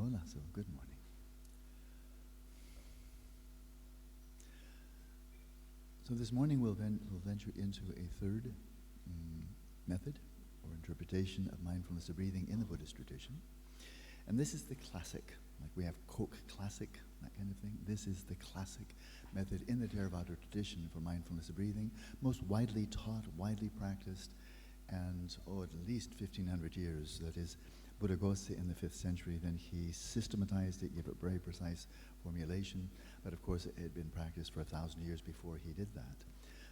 Hola, so good morning. So this morning we'll venture into a third method or interpretation of mindfulness of breathing in the Buddhist tradition. And this is the classic, like we have Coke Classic, that kind of thing. This is the classic method in the Theravada tradition for mindfulness of breathing, most widely taught, widely practiced, and at least 1,500 years. That is, Buddhaghosa in the 5th century, then he systematized it, gave it very precise formulation, but of course it had been practiced for 1,000 years before he did that.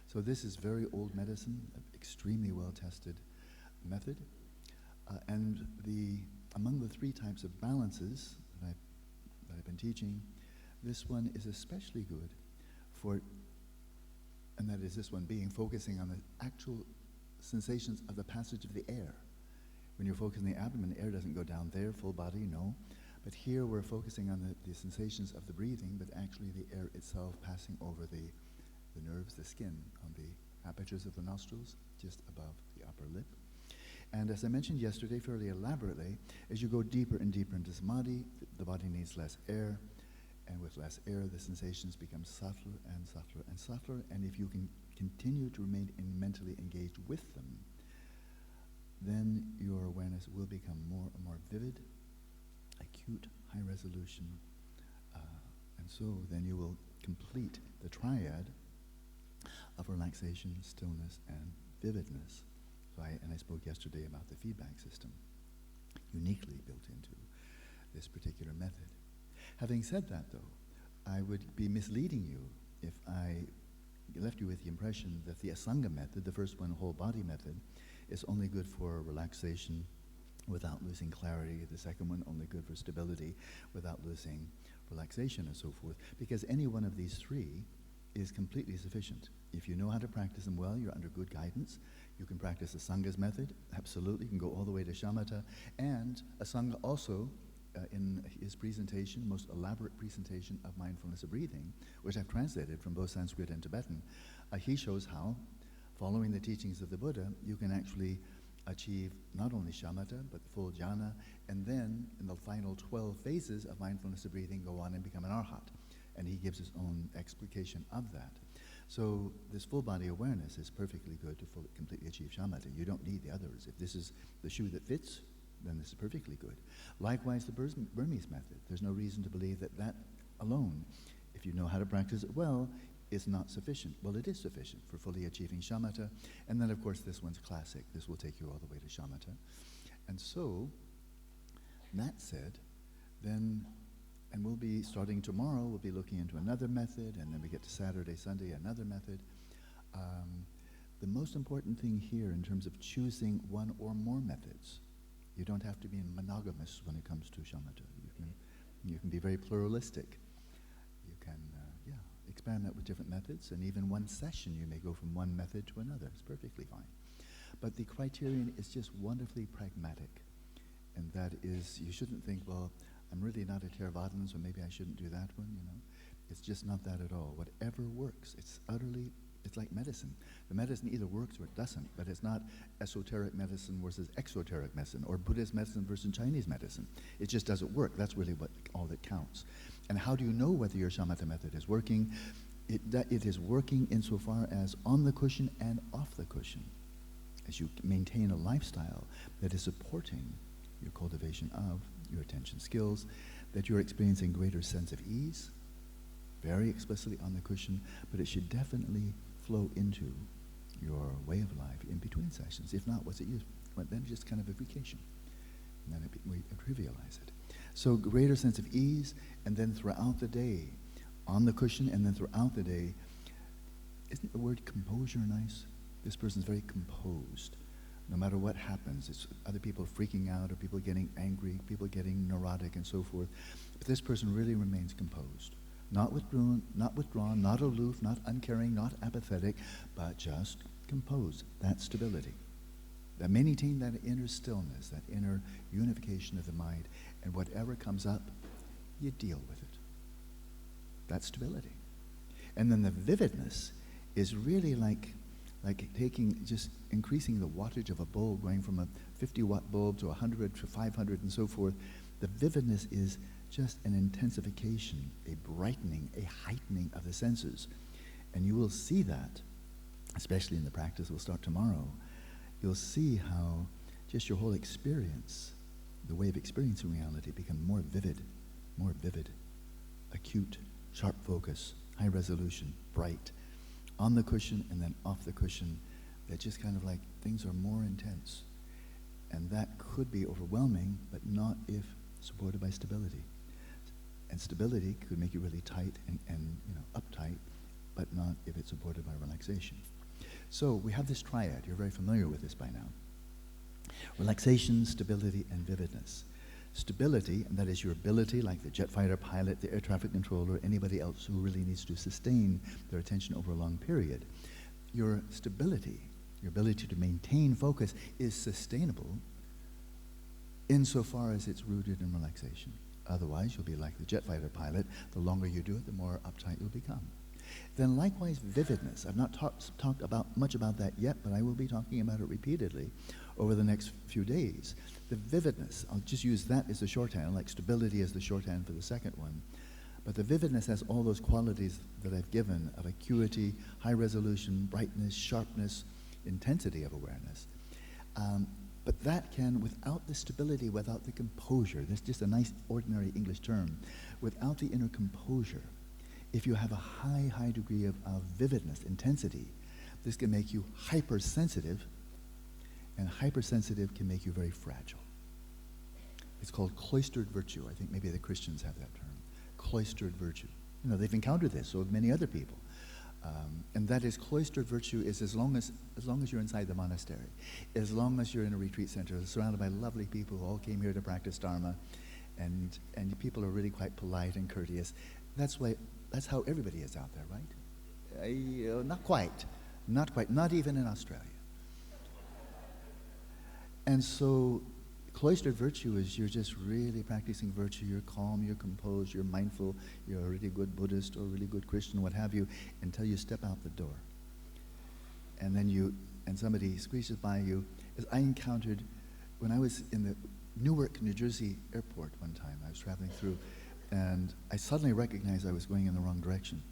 So this is very old medicine, extremely well-tested method, and among the three types of balances that I've been teaching, this one is especially good for, and that is this one being focusing on the actual sensations of the passage of the air. When you're focusing on the abdomen, air doesn't go down there, full body, no. But here we're focusing on the sensations of the breathing, but actually the air itself passing over the nerves, the skin, on the apertures of the nostrils, just above the upper lip. And as I mentioned yesterday fairly elaborately, as you go deeper and deeper into samadhi, the body needs less air, and with less air, the sensations become subtler and subtler and subtler, and if you can continue to remain mentally engaged with them, then your awareness will become more and more vivid, acute, high resolution, and so then you will complete the triad of relaxation, stillness, and vividness. So I spoke yesterday about the feedback system, uniquely built into this particular method. Having said that, though, I would be misleading you if I left you with the impression that the Asanga method, the first one, whole body method, is only good for relaxation without losing clarity. The second one, only good for stability without losing relaxation and so forth. Because any one of these three is completely sufficient. If you know how to practice them well, you're under good guidance. You can practice Asanga's method, absolutely. You can go all the way to Shamatha. And Asanga also, in his presentation, most elaborate presentation of mindfulness of breathing, which I've translated from both Sanskrit and Tibetan, he shows how, following the teachings of the Buddha, you can actually achieve not only shamatha, but full jhana, and then in the final 12 phases of mindfulness of breathing, go on and become an arhat. And he gives his own explication of that. So this full body awareness is perfectly good to completely achieve shamatha. You don't need the others. If this is the shoe that fits, then this is perfectly good. Likewise, the Burmese method. There's no reason to believe that that alone, if you know how to practice it well, is not sufficient. Well, it is sufficient for fully achieving shamatha. And then, of course, this one's classic. This will take you all the way to shamatha. And so, that said, then, and we'll be starting tomorrow, we'll be looking into another method, and then we get to Saturday, Sunday, another method. The most important thing here in terms of choosing one or more methods, you don't have to be monogamous when it comes to shamatha. You can be very pluralistic. You can, experiment with different methods, and even one session you may go from one method to another. It's perfectly fine. But the criterion is just wonderfully pragmatic, and that is, you shouldn't think, well, I'm really not a Theravadan, so maybe I shouldn't do that one, It's just not that at all. Whatever works, it's like medicine. The medicine either works or it doesn't, but it's not esoteric medicine versus exoteric medicine, or Buddhist medicine versus Chinese medicine. It just doesn't work. That's really all that counts. And how do you know whether your shamatha method is working? It is working insofar as on the cushion and off the cushion, as you maintain a lifestyle that is supporting your cultivation of your attention skills, that you're experiencing greater sense of ease, very explicitly on the cushion, but it should definitely flow into your way of life in between sessions. If not, what's it used? Well, then just kind of a vacation. And then we trivialize it. So greater sense of ease, and then throughout the day, on the cushion, and then throughout the day, isn't the word composure nice? This person's very composed. No matter what happens, it's other people freaking out, or people getting angry, people getting neurotic, and so forth. But this person really remains composed. Not withdrawn, not aloof, not uncaring, not apathetic, but just composed. That's stability. That maintaining that inner stillness, that inner unification of the mind, and whatever comes up, you deal with it. That's stability. And then the vividness is really like just increasing the wattage of a bulb, going from a 50-watt bulb to 100 to 500 and so forth. The vividness is just an intensification, a brightening, a heightening of the senses. And you will see that, especially in the practice we'll start tomorrow. You'll see how just your whole experience, the way of experiencing reality, become more vivid, acute, sharp focus, high resolution, bright, on the cushion and then off the cushion. That just kind of like things are more intense. And that could be overwhelming, but not if supported by stability. And stability could make you really tight and uptight, but not if it's supported by relaxation. So we have this triad. You're very familiar with this by now. Relaxation, stability, and vividness. Stability, and that is your ability, like the jet fighter pilot, the air traffic controller, anybody else who really needs to sustain their attention over a long period. Your stability, your ability to maintain focus, is sustainable insofar as it's rooted in relaxation. Otherwise, you'll be like the jet fighter pilot. The longer you do it, the more uptight you'll become. Then likewise, vividness. I've not talked much about that yet, but I will be talking about it repeatedly over the next few days. The vividness, I'll just use that as the shorthand, like stability as the shorthand for the second one. But the vividness has all those qualities that I've given of acuity, high resolution, brightness, sharpness, intensity of awareness. But that can, without the stability, without the composure, that's just a nice ordinary English term, without the inner composure, if you have a high degree of vividness, intensity, this can make you hypersensitive, and hypersensitive can make you very fragile. It's called cloistered virtue. I think maybe the Christians have that term, cloistered virtue. They've encountered this, so have many other people. And that is, cloistered virtue is as long as you're inside the monastery, as long as you're in a retreat center, surrounded by lovely people who all came here to practice Dharma, and people are really quite polite and courteous. That's how everybody is out there, right? Not quite, not even in Australia. And so cloistered virtue is you're just really practicing virtue. You're calm, you're composed, you're mindful, you're a really good Buddhist or a really good Christian, what have you, until you step out the door. And then somebody squeezes by you. As I encountered when I was in the Newark, New Jersey airport one time, I was traveling through, and I suddenly recognized I was going in the wrong direction.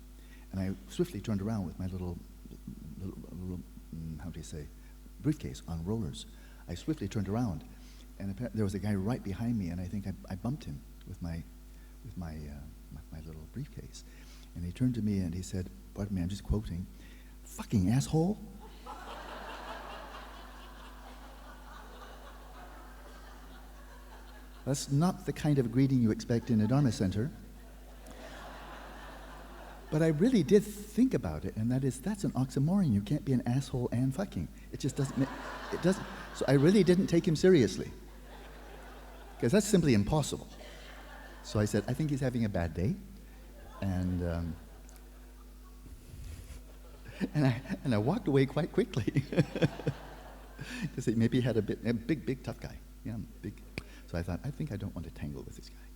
And I swiftly turned around with my little briefcase on rollers. I swiftly turned around, and there was a guy right behind me, and I think I bumped him with my little briefcase. And he turned to me and he said, pardon me, I'm just quoting, "Fucking asshole." That's not the kind of greeting you expect in a Dharma center. But I really did think about it, and that's an oxymoron. You can't be an asshole and fucking. It just doesn't, it doesn't. So I really didn't take him seriously, because that's simply impossible. So I said, I think he's having a bad day, and I walked away quite quickly, because maybe he had a big tough guy, big. So I thought, I think I don't want to tangle with this guy.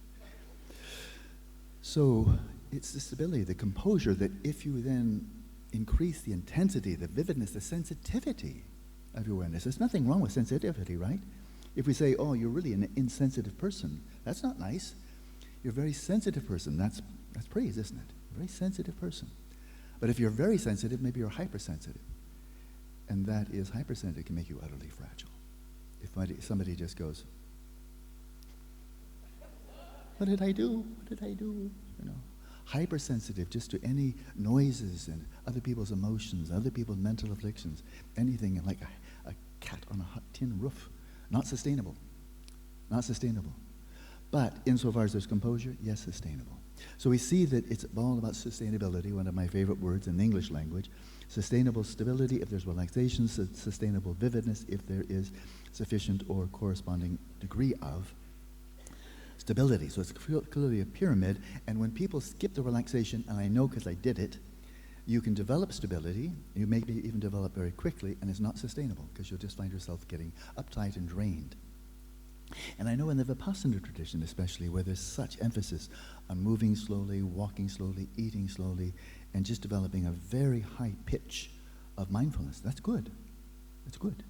So it's the stability, the composure, that if you then increase the intensity, the vividness, the sensitivity of your awareness. There's nothing wrong with sensitivity, right? If we say, oh, you're really an insensitive person, that's not nice. You're a very sensitive person. That's praise, isn't it? A very sensitive person. But if you're very sensitive, maybe you're hypersensitive. And that is, hypersensitive can make you utterly fragile. If somebody just goes, what did I do? What did I do? Hypersensitive just to any noises and other people's emotions, other people's mental afflictions, anything like a cat on a hot tin roof. Not sustainable. Not sustainable. But insofar as there's composure, yes, sustainable. So we see that it's all about sustainability, one of my favorite words in the English language. Sustainable stability if there's relaxation, sustainable vividness if there is sufficient or corresponding degree of stability. So it's clearly a pyramid, and when people skip the relaxation, and I know because I did it, you can develop stability, you maybe even develop very quickly, and it's not sustainable because you'll just find yourself getting uptight and drained. And I know in the Vipassana tradition especially, where there's such emphasis on moving slowly, walking slowly, eating slowly, and just developing a very high pitch of mindfulness, that's good. That's good.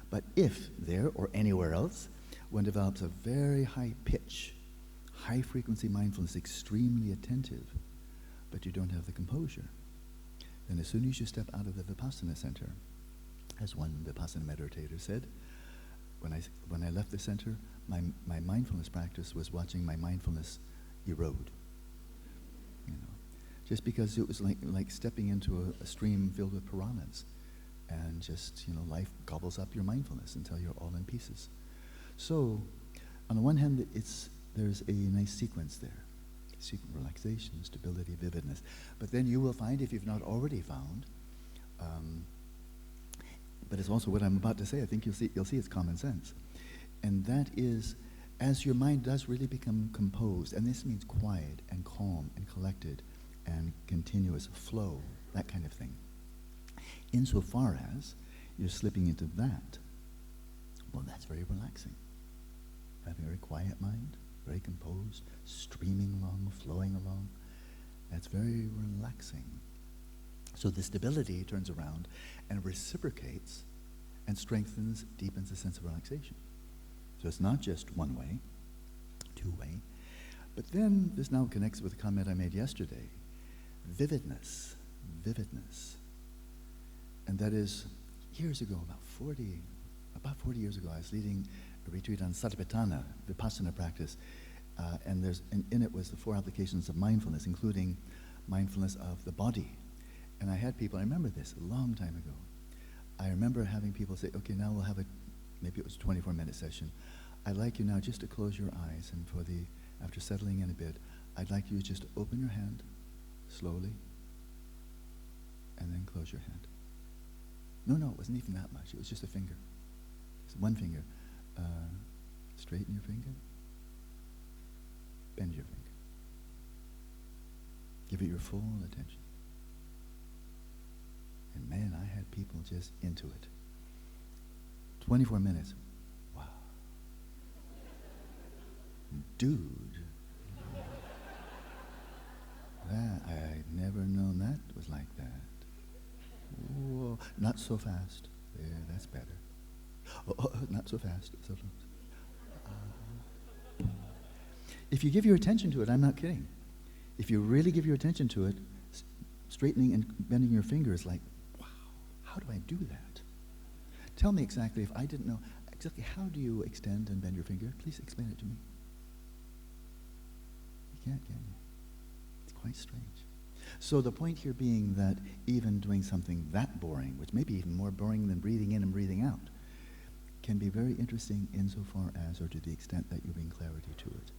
But if there or anywhere else, one develops a very high pitch high-frequency mindfulness, extremely attentive, but you don't have the composure, then as soon as you step out of the Vipassana center, as one Vipassana meditator said, when I left the center, my mindfulness practice was watching my mindfulness erode. You know, just because it was like stepping into a stream filled with piranhas, and just, you know, life gobbles up your mindfulness until you're all in pieces. So, on the one hand, there's a nice sequence there. Relaxation, stability, vividness. But then you will find, if you've not already found, but it's also what I'm about to say, I think you'll see it's common sense. And that is, as your mind does really become composed, and this means quiet and calm and collected and continuous flow, that kind of thing. Insofar as you're slipping into that, well, that's very relaxing. Having a very quiet mind, very composed, streaming along, flowing along, that's very relaxing. So the stability turns around and reciprocates and strengthens, deepens the sense of relaxation. So it's not just one way, two-way. But then this now connects with a comment I made yesterday. Vividness. And that is, years ago, about 40 years ago, I was leading a retreat on Satipatthana, Vipassana practice, and in it was the 4 applications of mindfulness, including mindfulness of the body. And I had people, I remember this a long time ago, I remember having people say, okay, now we'll have maybe it was a 24-minute session. I'd like you now just to close your eyes, and after settling in a bit, I'd like you just to open your hand slowly, and then close your hand. No, it wasn't even that much. It was just a finger. Just one finger. Straighten your finger. Bend your finger. Give it your full attention. And man, I had people just into it. 24 minutes. Wow. Dude. I'd never known that was like that. Whoa. Not so fast. There, that's better. Oh, not so fast. So if you give your attention to it, I'm not kidding. If you really give your attention to it, straightening and bending your fingers, like, wow, how do I do that? Tell me exactly, if I didn't know, exactly how do you extend and bend your finger? Please explain it to me. You can't, can you? It's quite strange. So the point here being that even doing something that boring, which may be even more boring than breathing in and breathing out, can be very interesting insofar as, or to the extent that you bring clarity to it.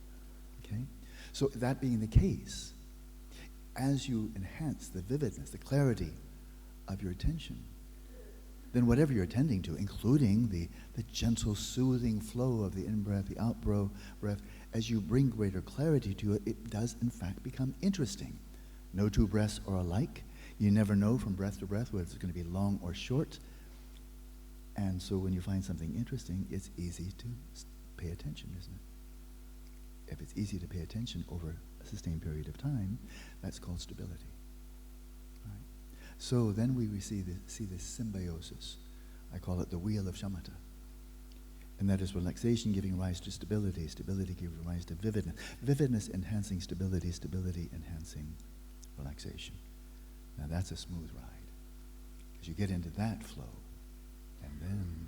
Okay? So that being the case, as you enhance the vividness, the clarity of your attention, then whatever you're attending to, including the gentle, soothing flow of the in-breath, the out-breath, as you bring greater clarity to it, it does in fact become interesting. No two breaths are alike. You never know from breath to breath whether it's going to be long or short. And so when you find something interesting, it's easy to pay attention, isn't it? If it's easy to pay attention over a sustained period of time, that's called stability. Right? So then we see this symbiosis. I call it the wheel of Shamatha. And that is relaxation giving rise to stability, stability giving rise to vividness, vividness enhancing stability, stability enhancing relaxation. Now that's a smooth ride, because you get into that flow, and then,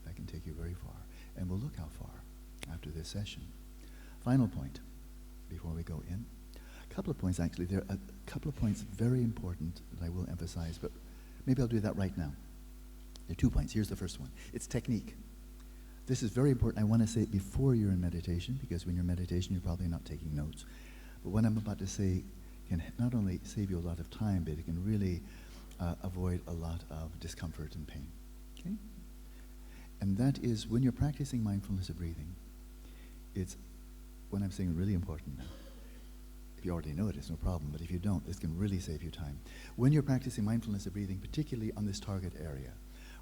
that can take you very far. And we'll look how far after this session. Final point, before we go in. A couple of points, actually. There are a couple of points very important that I will emphasize, but maybe I'll do that right now. There are 2 points. Here's the first one. It's technique. This is very important. I want to say it before you're in meditation, because when you're in meditation, you're probably not taking notes. But what I'm about to say can not only save you a lot of time, but it can really avoid a lot of discomfort and pain. Okay? And that is, when you're practicing mindfulness of breathing, it's, when I'm saying really important now, if you already know it, it's no problem, but if you don't, this can really save you time. When you're practicing mindfulness of breathing, particularly on this target area,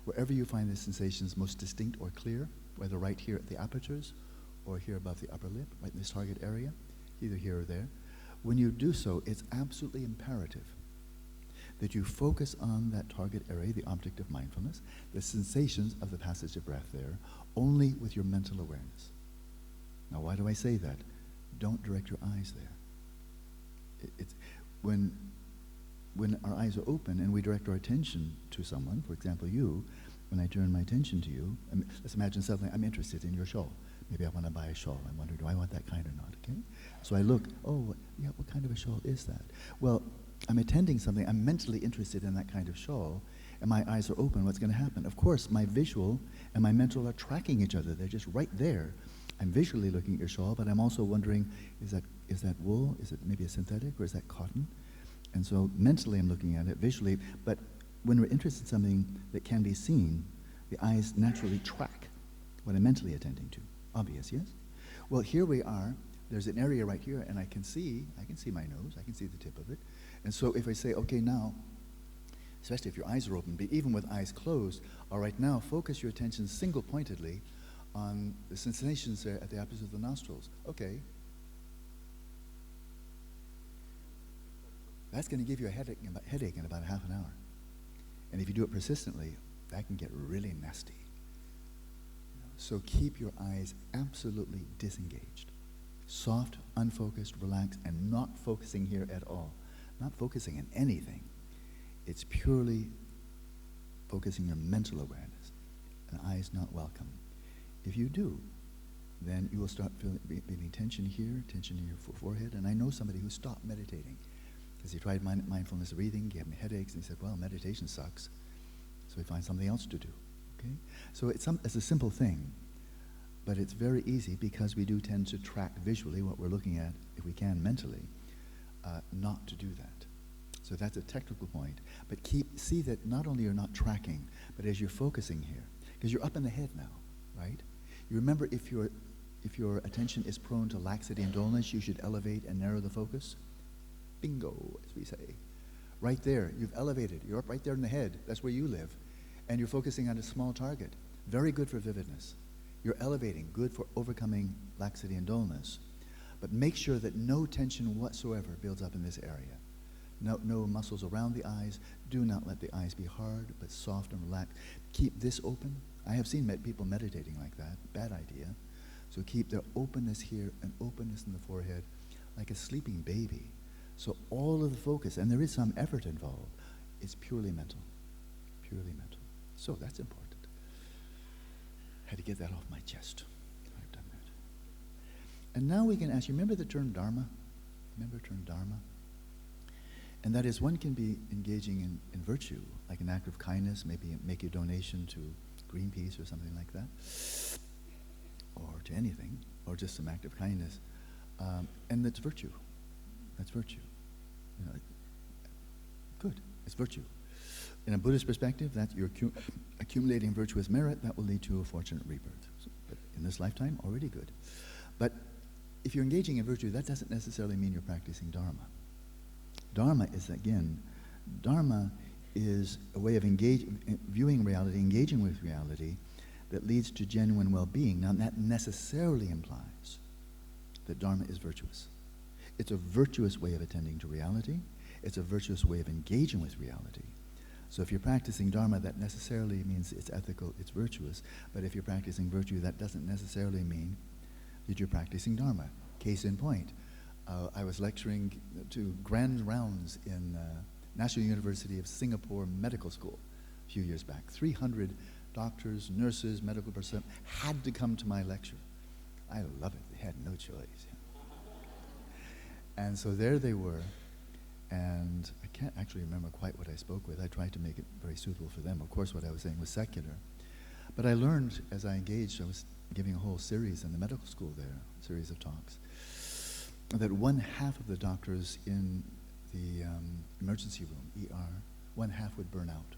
wherever you find the sensations most distinct or clear, whether right here at the apertures or here above the upper lip, right in this target area, either here or there, when you do so, it's absolutely imperative that you focus on that target area, the object of mindfulness, the sensations of the passage of breath there, only with your mental awareness. Now, why do I say that? don't direct your eyes there. It's when our eyes are open and we direct our attention to someone, for example you, when I turn my attention to you, let's imagine suddenly I'm interested in your shawl. Maybe I want to buy a shawl. I wonder, do I want that kind or not, okay? So I look, oh, yeah, what kind of a shawl is that? Well, I'm attending something, I'm mentally interested in that kind of shawl, and my eyes are open, what's going to happen? Of course, my visual and my mental are tracking each other. They're just right there. I'm visually looking at your shawl, but I'm also wondering, is that wool? Is it maybe a synthetic, or is that cotton? And so mentally I'm looking at it, visually, but when we're interested in something that can be seen, the eyes naturally track what I'm mentally attending to. Obvious, yes? Well, here we are. There's an area right here, and I can see my nose, I can see the tip of it. And so if I say, okay, now, especially if your eyes are open, but even with eyes closed, all right, now focus your attention single-pointedly on the sensations there at the opposite of the nostrils. Okay. That's going to give you a headache in about half an hour. And if you do it persistently, that can get really nasty. So keep your eyes absolutely disengaged. Soft, unfocused, relaxed, and not focusing here at all. Not focusing on anything. It's purely focusing your mental awareness. An eyes not welcome. If you do, then you will start feeling tension here, tension in your forehead. And I know somebody who stopped meditating because he tried mindfulness of breathing, gave him headaches, and he said, well, meditation sucks. So he finds something else to do. Okay? So it's a simple thing, but it's very easy because we do tend to track visually what we're looking at, if we can mentally, not to do that. So that's a technical point. But see that not only you're not tracking, but as you're focusing here, because you're up in the head now, right? You remember if your attention is prone to laxity and dullness, you should elevate and narrow the focus. Bingo, as we say. Right there, you've elevated. You're up right there in the head. That's where you live. And you're focusing on a small target. Very good for vividness. You're elevating, good for overcoming laxity and dullness. But make sure that no tension whatsoever builds up in this area. No muscles around the eyes. Do not let the eyes be hard, but soft and relaxed. Keep this open. I have seen people meditating like that. Bad idea. So keep their openness here and openness in the forehead like a sleeping baby. So all of the focus, and there is some effort involved, is purely mental. Purely mental. So that's important. Had to get that off my chest. I've done that. And now we can ask, you remember the term dharma? Remember the term dharma? And that is, one can be engaging in virtue, like an act of kindness, maybe make a donation to Greenpeace or something like that, or to anything, or just some act of kindness. And that's virtue. That's virtue. Good. It's virtue. In a Buddhist perspective, that you're accumulating virtuous merit, that will lead to a fortunate rebirth. So, but in this lifetime, already good. But if you're engaging in virtue, that doesn't necessarily mean you're practicing dharma. Dharma is, again, dharma is a way of viewing reality, engaging with reality, that leads to genuine well-being. Now, that necessarily implies that dharma is virtuous. It's a virtuous way of attending to reality. It's a virtuous way of engaging with reality. So if you're practicing dharma, that necessarily means it's ethical, it's virtuous. But if you're practicing virtue, that doesn't necessarily mean that you're practicing dharma. Case in point, I was lecturing to grand rounds in National University of Singapore Medical School a few years back. 300 doctors, nurses, medical personnel had to come to my lecture. I love it. They had no choice. And so there they were, and I can't actually remember quite what I spoke with. I tried to make it very suitable for them. Of course, what I was saying was secular. But I learned as I engaged, I was giving a whole series in the medical school there, a series of talks, that one half of the doctors in the emergency room, ER, one half would burn out.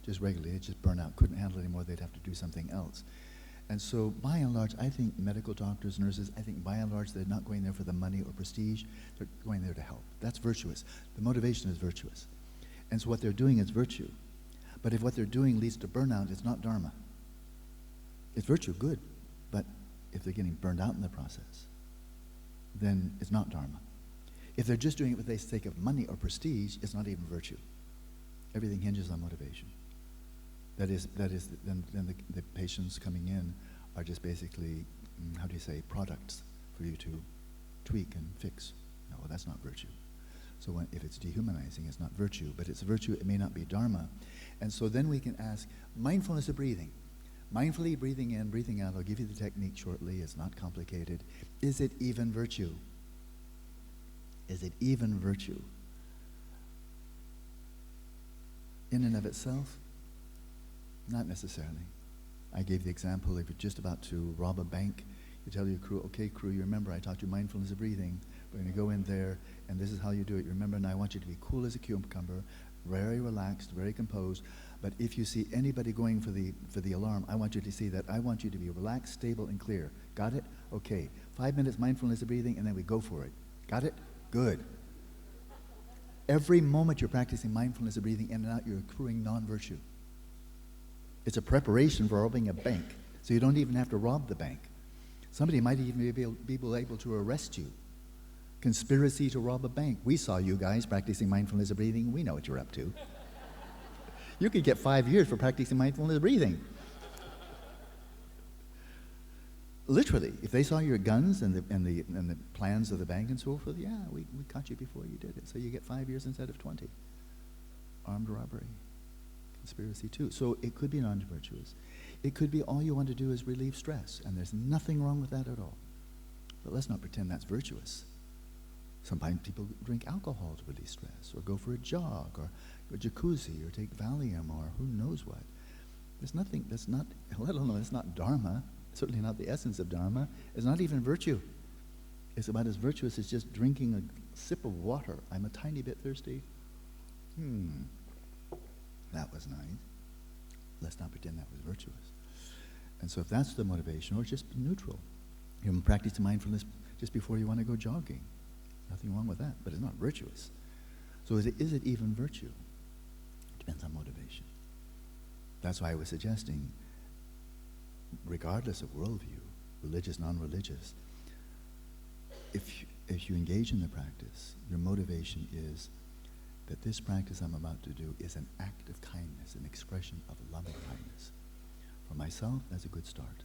Just regularly, they'd just burn out, couldn't handle it anymore, they'd have to do something else. And so, by and large, I think medical doctors, nurses, I think by and large they're not going there for the money or prestige, they're going there to help. That's virtuous. The motivation is virtuous. And so what they're doing is virtue. But if what they're doing leads to burnout, it's not dharma. It's virtue, good. But if they're getting burned out in the process, then it's not dharma. If they're just doing it for the sake of money or prestige, it's not even virtue. Everything hinges on motivation. That is, then the patients coming in are just basically, how do you say, products for you to tweak and fix. No, that's not virtue. So if it's dehumanizing, it's not virtue, but it's virtue, it may not be dharma. And so then we can ask, mindfulness of breathing. Mindfully breathing in, breathing out, I'll give you the technique shortly, it's not complicated. Is it even virtue? Is it even virtue? In and of itself? Not necessarily. I gave the example, if you're just about to rob a bank, you tell your crew, okay crew, you remember I taught you mindfulness of breathing. We're going to go in there, and this is how you do it. You remember, and I want you to be cool as a cucumber, very relaxed, very composed. But if you see anybody going for the alarm, I want you to see that. I want you to be relaxed, stable, and clear. Got it? Okay. 5 minutes mindfulness of breathing, and then we go for it. Got it? Good. Every moment you're practicing mindfulness of breathing in and out, you're accruing non-virtue. It's a preparation for robbing a bank, so you don't even have to rob the bank. Somebody might even be able to arrest you. Conspiracy to rob a bank. We saw you guys practicing mindfulness of breathing. We know what you're up to. You could get 5 years for practicing mindfulness of breathing. Literally, if they saw your guns and the plans of the bank and so forth, yeah, we caught you before you did it. So you get 5 years instead of 20. Armed robbery. Conspiracy too. So it could be non-virtuous. It could be all you want to do is relieve stress, and there's nothing wrong with that at all. But let's not pretend that's virtuous. Sometimes people drink alcohol to release stress, or go for a jog, or go jacuzzi, or take Valium, or who knows what. There's nothing that's not, let alone it's not dharma, certainly not the essence of dharma. It's not even virtue. It's about as virtuous as just drinking a sip of water. I'm a tiny bit thirsty. That was nice. Let's not pretend that was virtuous. And so if that's the motivation, or just neutral. You practice mindfulness just before you want to go jogging. Nothing wrong with that, but it's not virtuous. So is it even virtue? It depends on motivation. That's why I was suggesting, regardless of worldview, religious, non-religious, if you engage in the practice, your motivation is that this practice I'm about to do is an act of kindness, an expression of loving kindness. For myself, that's a good start.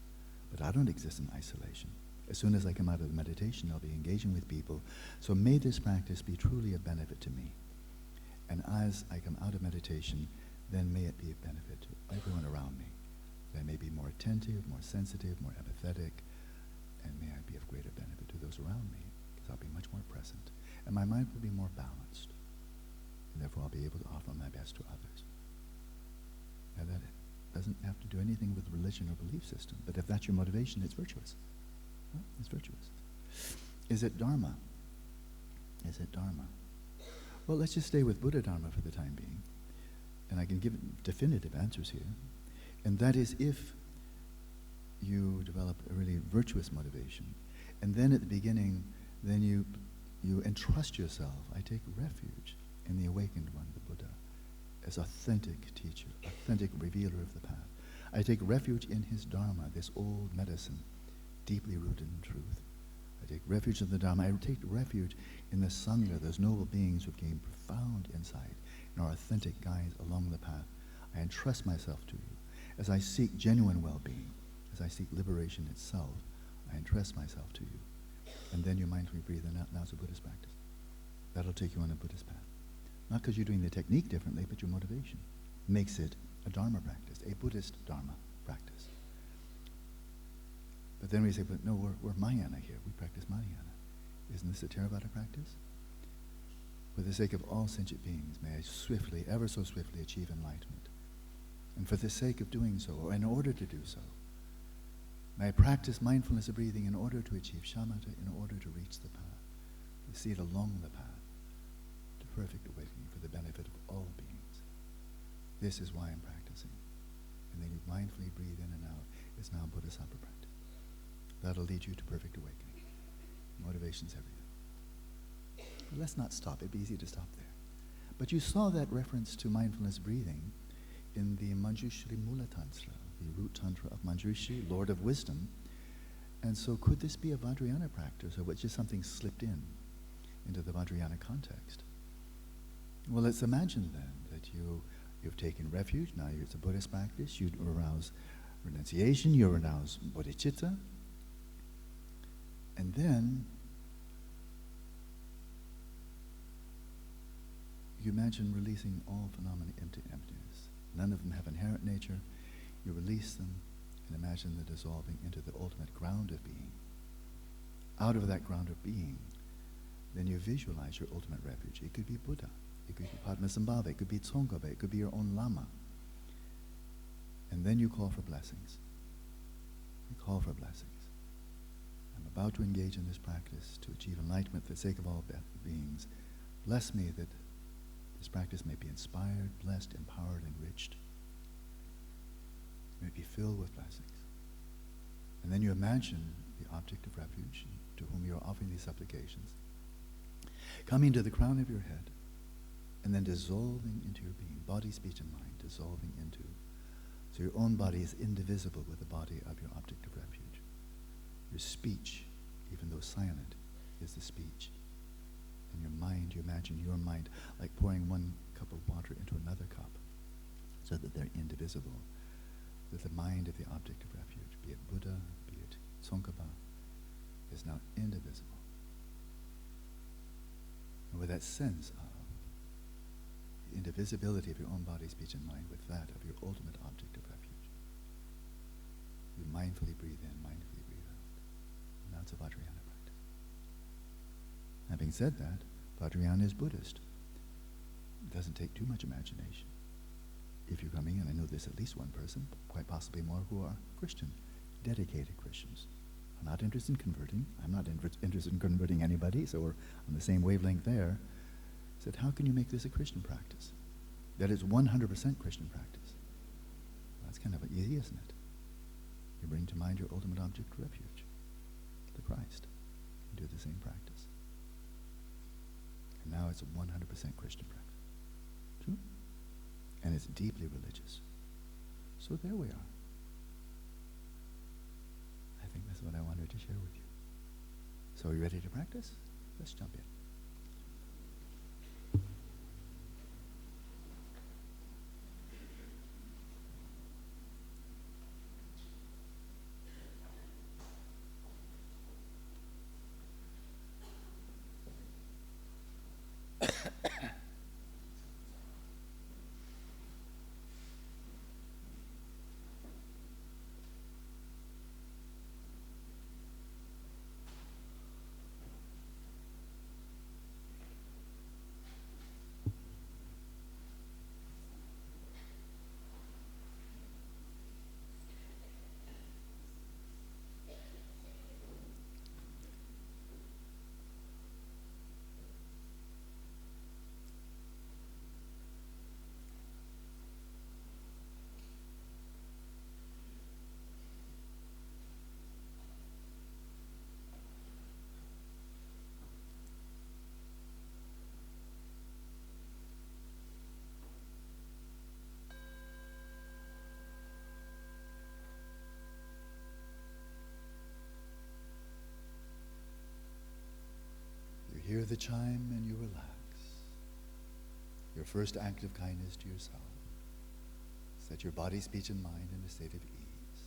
But I don't exist in isolation. As soon as I come out of the meditation, I'll be engaging with people. So may this practice be truly a benefit to me. And as I come out of meditation, then may it be a benefit to everyone around me. That I may be more attentive, more sensitive, more empathetic, and may I be of greater benefit to those around me, because I'll be much more present. And my mind will be more balanced. And therefore I'll be able to offer my best to others. Now that doesn't have to do anything with religion or belief system, but if that's your motivation, it's virtuous. Well, it's virtuous. Is it dharma? Is it dharma? Well, let's just stay with Buddha Dharma for the time being. And I can give definitive answers here. And that is if you develop a really virtuous motivation, and then at the beginning, then you entrust yourself. I take refuge in the awakened one, the Buddha, as authentic teacher, authentic revealer of the path. I take refuge in his Dharma, this old medicine, deeply rooted in truth. I take refuge in the Dharma. I take refuge in the Sangha, those noble beings who have gained profound insight and are authentic guides along the path. I entrust myself to you. As I seek genuine well-being, as I seek liberation itself, I entrust myself to you. And then you mindfully breathe in and out. Now it's a Buddhist practice. That'll take you on a Buddhist path. Not because you're doing the technique differently, but your motivation makes it a Dharma practice, a Buddhist Dharma practice. But then we say, but no, we're Mahayana here. We practice Mahayana. Isn't this a Theravada practice? For the sake of all sentient beings, may I swiftly, ever so swiftly achieve enlightenment. And for the sake of doing so, or in order to do so, may I practice mindfulness of breathing in order to achieve shamatha, in order to reach the path, to see it along the path, to perfect awakening for the benefit of all beings. This is why I'm practicing. And then you mindfully breathe in and out. It's now Bodhisattva practice. That'll lead you to perfect awakening. Motivation's everything. But let's not stop. It'd be easy to stop there. But you saw that reference to mindfulness breathing in the Manjushri Mula Tantra, the root tantra of Manjushri, Lord of Wisdom. And so could this be a Vajrayana practice, or was just something slipped into the Vajrayana context? Well, let's imagine then that you've taken refuge. Now it's a Buddhist practice. You arouse renunciation. You arouse bodhicitta. And then you imagine releasing all phenomena into emptiness. None of them have inherent nature. You release them and imagine them dissolving into the ultimate ground of being. Out of that ground of being, then you visualize your ultimate refuge. It could be Buddha. It could be Padmasambhava. It could be Tsongkhapa. It could be your own Lama. And then you call for blessings. You call for blessings. I'm about to engage in this practice to achieve enlightenment for the sake of all beings. Bless me that this practice may be inspired, blessed, empowered, enriched. May it be filled with blessings. And then you imagine the object of refuge to whom you are offering these supplications, coming to the crown of your head, and then dissolving into your being, body, speech, and mind, dissolving into. So your own body is indivisible with the body of your object of refuge. Your speech, even though silent, is the speech. And your mind, you imagine your mind like pouring one cup of water into another cup so that they're indivisible. That the mind of the object of refuge, be it Buddha, be it Tsongkhapa, is now indivisible. And with that sense of the indivisibility of your own body, speech, and mind with that of your ultimate object of refuge, you mindfully breathe in, mindfully breathe out. And that's a Vajrayana practice. Having said that, Vajrayana is Buddhist. It doesn't take too much imagination. If you're coming in, I know there's at least one person, quite possibly more, who are Christian, dedicated Christians. I'm not interested in converting. I'm not interested in converting anybody, so we're on the same wavelength there. I said, how can you make this a Christian practice? That is 100% Christian practice. That's kind of easy, isn't it? You bring to mind your ultimate object of refuge, the Christ. You do the same practice. And now it's a 100% Christian practice. True? And it's deeply religious. So there we are. I think that's what I wanted to share with you. So are you ready to practice? Let's jump in. Hear the chime and you relax. Your first act of kindness to yourself. Set your body, speech, and mind in a state of ease.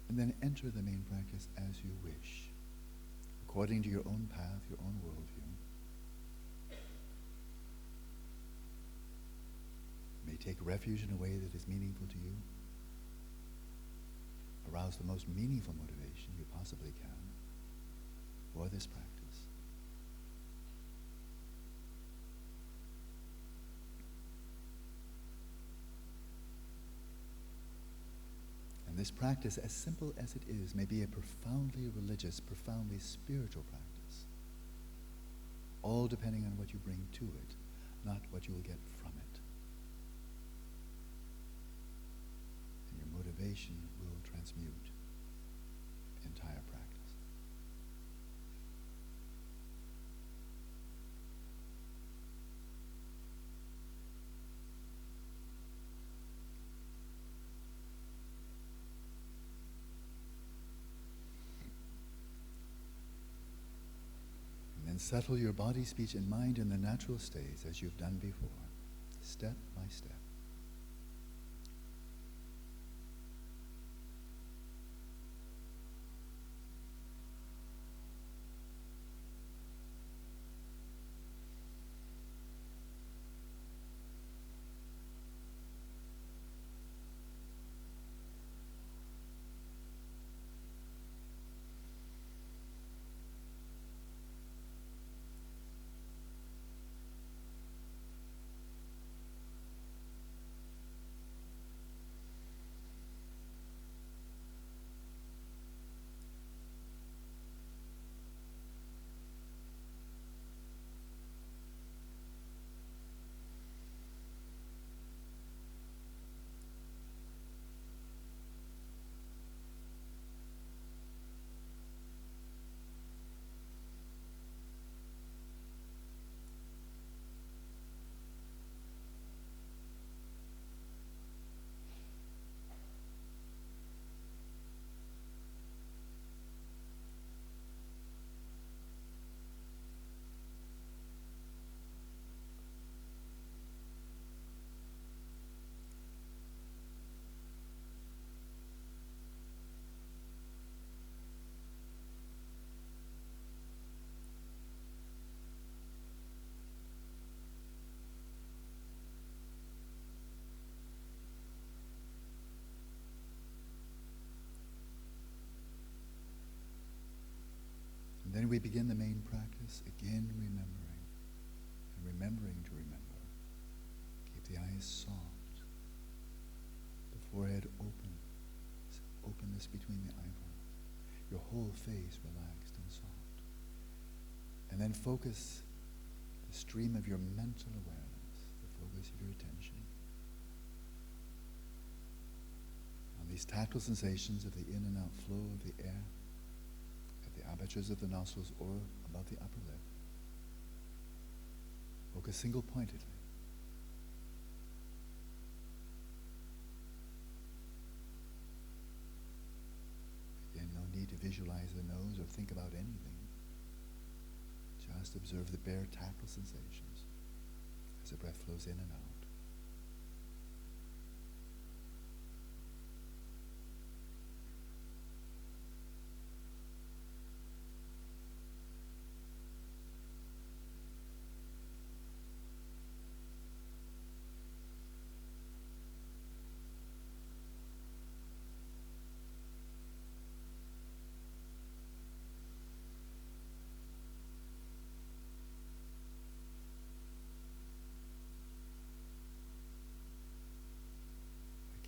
And then enter the main practice as you wish, according to your own path, your own worldview. May take refuge in a way that is meaningful to you. Arouse the most meaningful motivation you possibly can for this practice. And this practice, as simple as it is, may be a profoundly religious, profoundly spiritual practice. All depending on what you bring to it, not what you will get from it. Motivation will transmute entire practice. And then settle your body, speech, and mind in the natural states as you've done before, step by step. And then we begin the main practice, again remembering, and remembering to remember. Keep the eyes soft, the forehead open, openness between the eyebrows, your whole face relaxed and soft. And then focus the stream of your mental awareness, the focus of your attention, on these tactile sensations of the in and out flow of the air, at the apertures of the nostrils or above the upper lip. Focus single-pointedly. Again, no need to visualize the nose or think about anything. Just observe the bare tactile sensations as the breath flows in and out.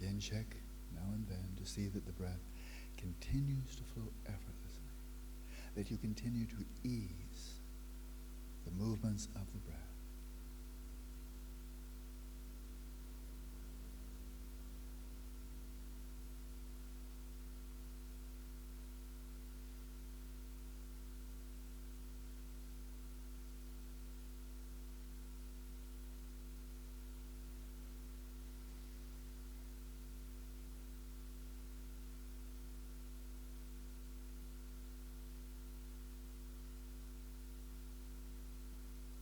Again, check now and then to see that the breath continues to flow effortlessly, that you continue to ease the movements of the breath.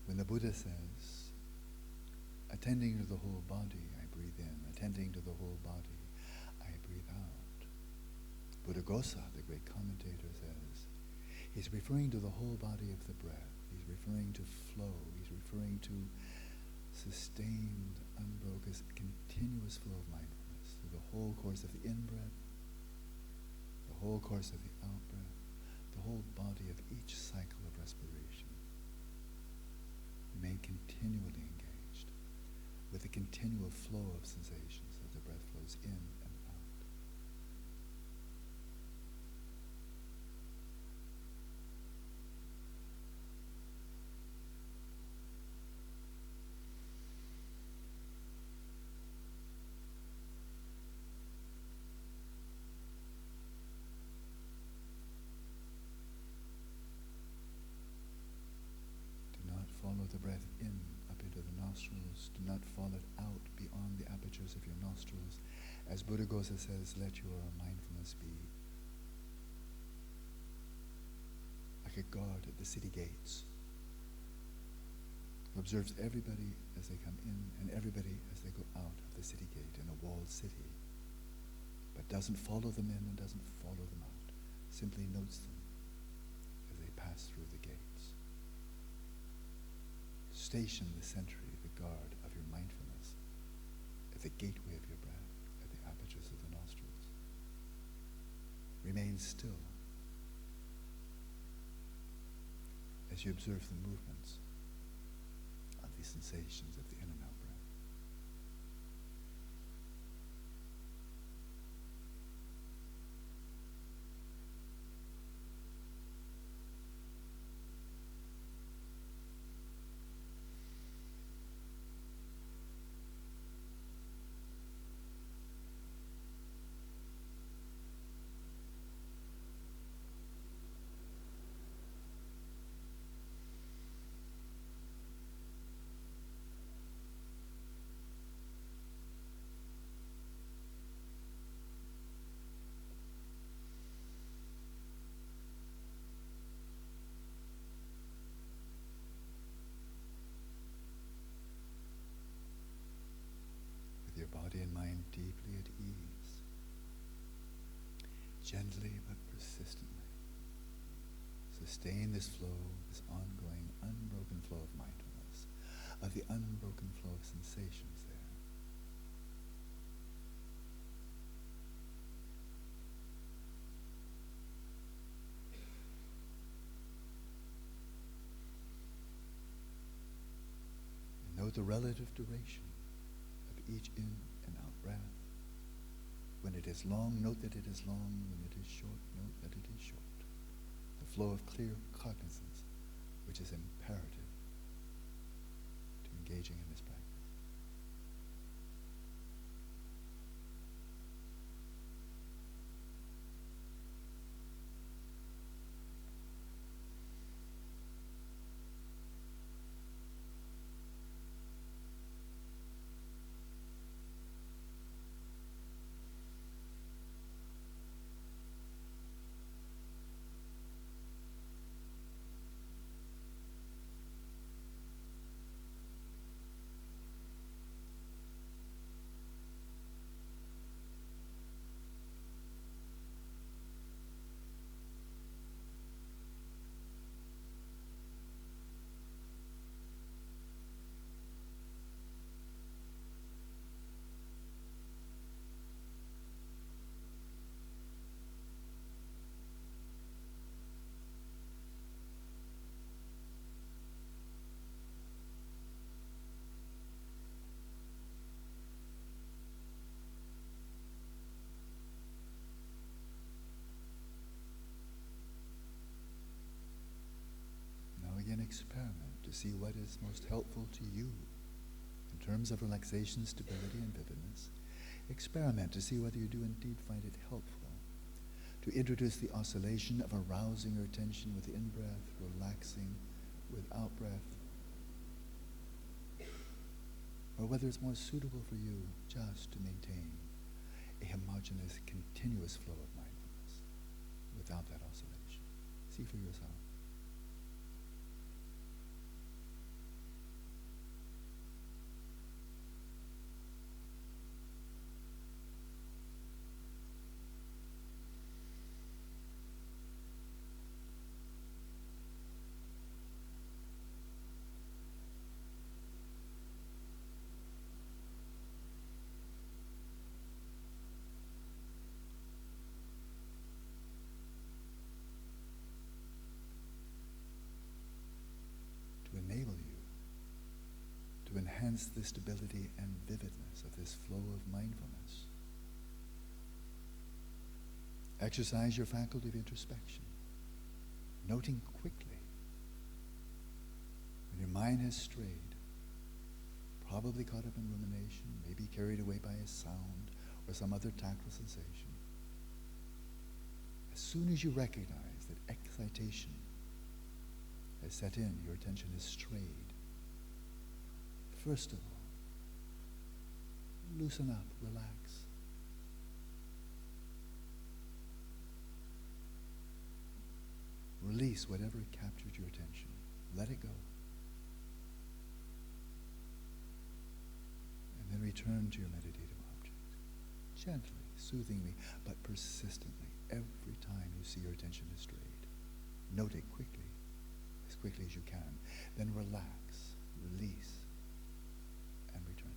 When the Buddha says, attending to the whole body, I breathe in. Attending to the whole body, I breathe out. Buddhaghosa, the great commentator, says, he's referring to the whole body of the breath. He's referring to flow. He's referring to sustained, unbroken, continuous flow of mindfulness through the whole course of the in-breath, the whole course of the out-breath, the whole body of each cycle of respiration. Remain continually engaged with the continual flow of sensations as the breath flows in and out. Follow the breath in, up into the nostrils. Do not follow it out beyond the apertures of your nostrils. As Buddhaghosa says, let your mindfulness be like a guard at the city gates, who observes everybody as they come in and everybody as they go out of the city gate in a walled city, but doesn't follow them in and doesn't follow them out, simply notes them as they pass through the gates. Station the sentry, the guard of your mindfulness at the gateway of your breath, at the apertures of the nostrils. Remain still as you observe the movements of the sensations of the in and out breath. Your body and mind deeply at ease, gently but persistently. Sustain this flow, this ongoing, unbroken flow of mindfulness, of the unbroken flow of sensations there. Note the relative duration of each in and out breath. When it is long, note that it is long. When it is short, note that it is short. The flow of clear cognizance, which is imperative to engaging in this practice. Again, experiment to see what is most helpful to you in terms of relaxation, stability, and vividness. Experiment to see whether you do indeed find it helpful to introduce the oscillation of arousing your attention with in-breath, relaxing with out-breath, or whether it's more suitable for you just to maintain a homogeneous, continuous flow of mindfulness without that oscillation. See for yourself. Enable you to enhance the stability and vividness of this flow of mindfulness. Exercise your faculty of introspection, noting quickly when your mind has strayed, probably caught up in rumination, maybe carried away by a sound or some other tactile sensation. As soon as you recognize that excitation has set in, your attention is strayed, first of all, loosen up, relax. Release whatever captured your attention. Let it go. And then return to your meditative object. Gently, soothingly, but persistently, every time you see your attention is strayed. Note it quickly. As quickly as you can. Then relax, release, and return.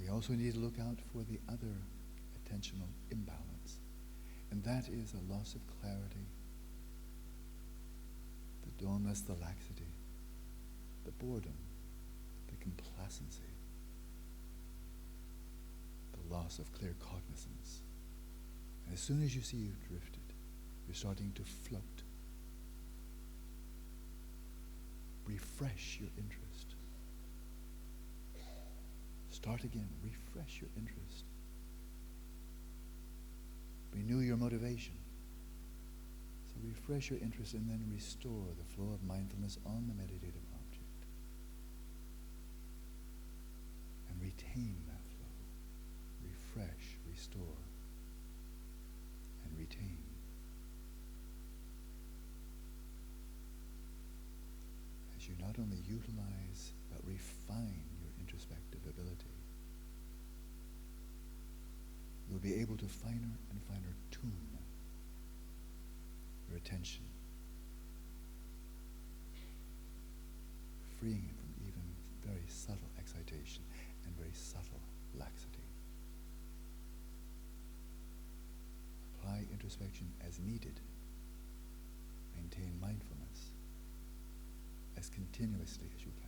We also need to look out for the other attentional imbalance, and that is a loss of clarity, the dullness, the laxity, the boredom, the complacency, the loss of clear cognizance. And as soon as you see you've drifted, you're starting to float. Refresh your interest. Start again. Refresh your interest. Renew your motivation. So refresh your interest and then restore the flow of mindfulness on the meditative object. And retain that flow. Refresh, restore, and retain. not only utilize, but refine your introspective ability. You'll be able to finer and finer tune your attention, freeing it from even very subtle excitation and very subtle laxity. Apply introspection as needed. Maintain mindfulness as continuously as you can.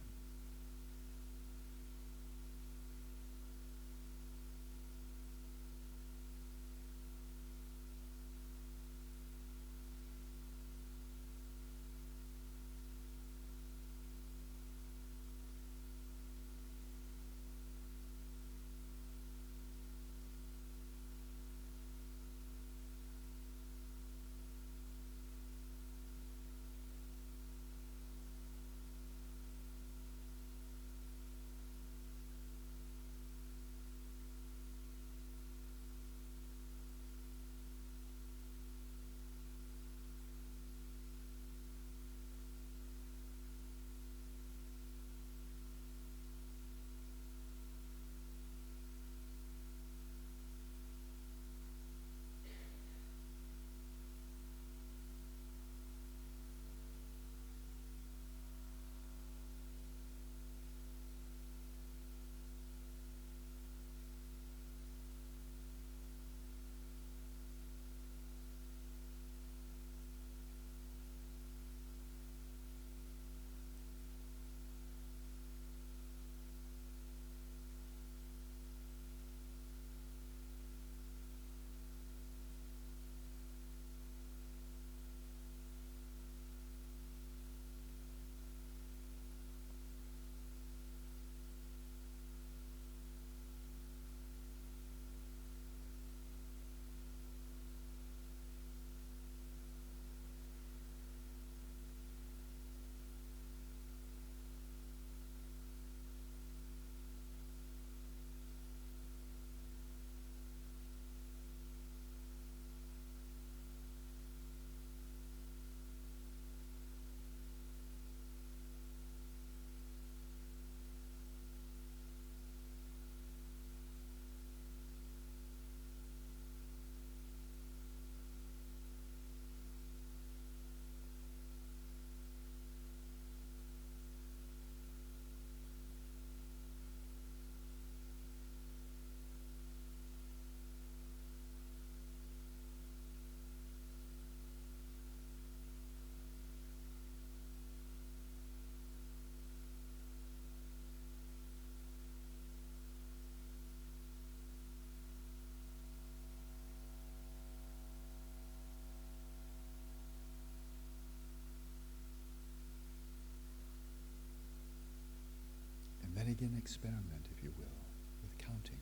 Then again, experiment, if you will, with counting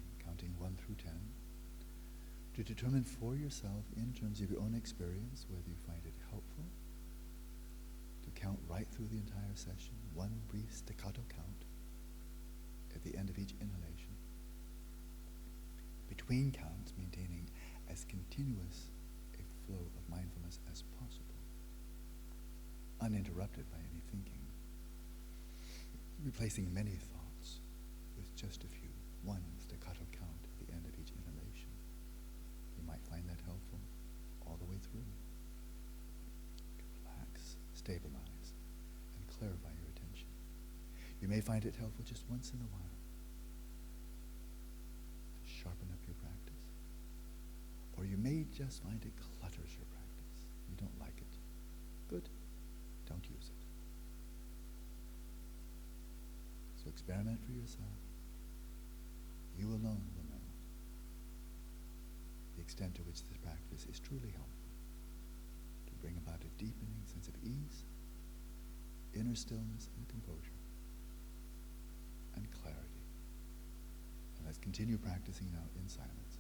1 through 10, to determine for yourself, in terms of your own experience, whether you find it helpful to count right through the entire session, one brief staccato count at the end of each inhalation. Between counts, maintaining as continuous a flow of mindfulness as possible, uninterrupted by any thinking, replacing many thoughts with just a few, one staccato count at the end of each inhalation. You might find that helpful all the way through. To relax, stabilize, and clarify your attention. You may find it helpful just once in a while to sharpen up your practice. Or you may just find it clutters your practice. You don't like it. Good. Don't use it. So experiment for yourself. You alone will know the extent to which this practice is truly helpful to bring about a deepening sense of ease, inner stillness and composure, and clarity. And let's continue practicing now in silence.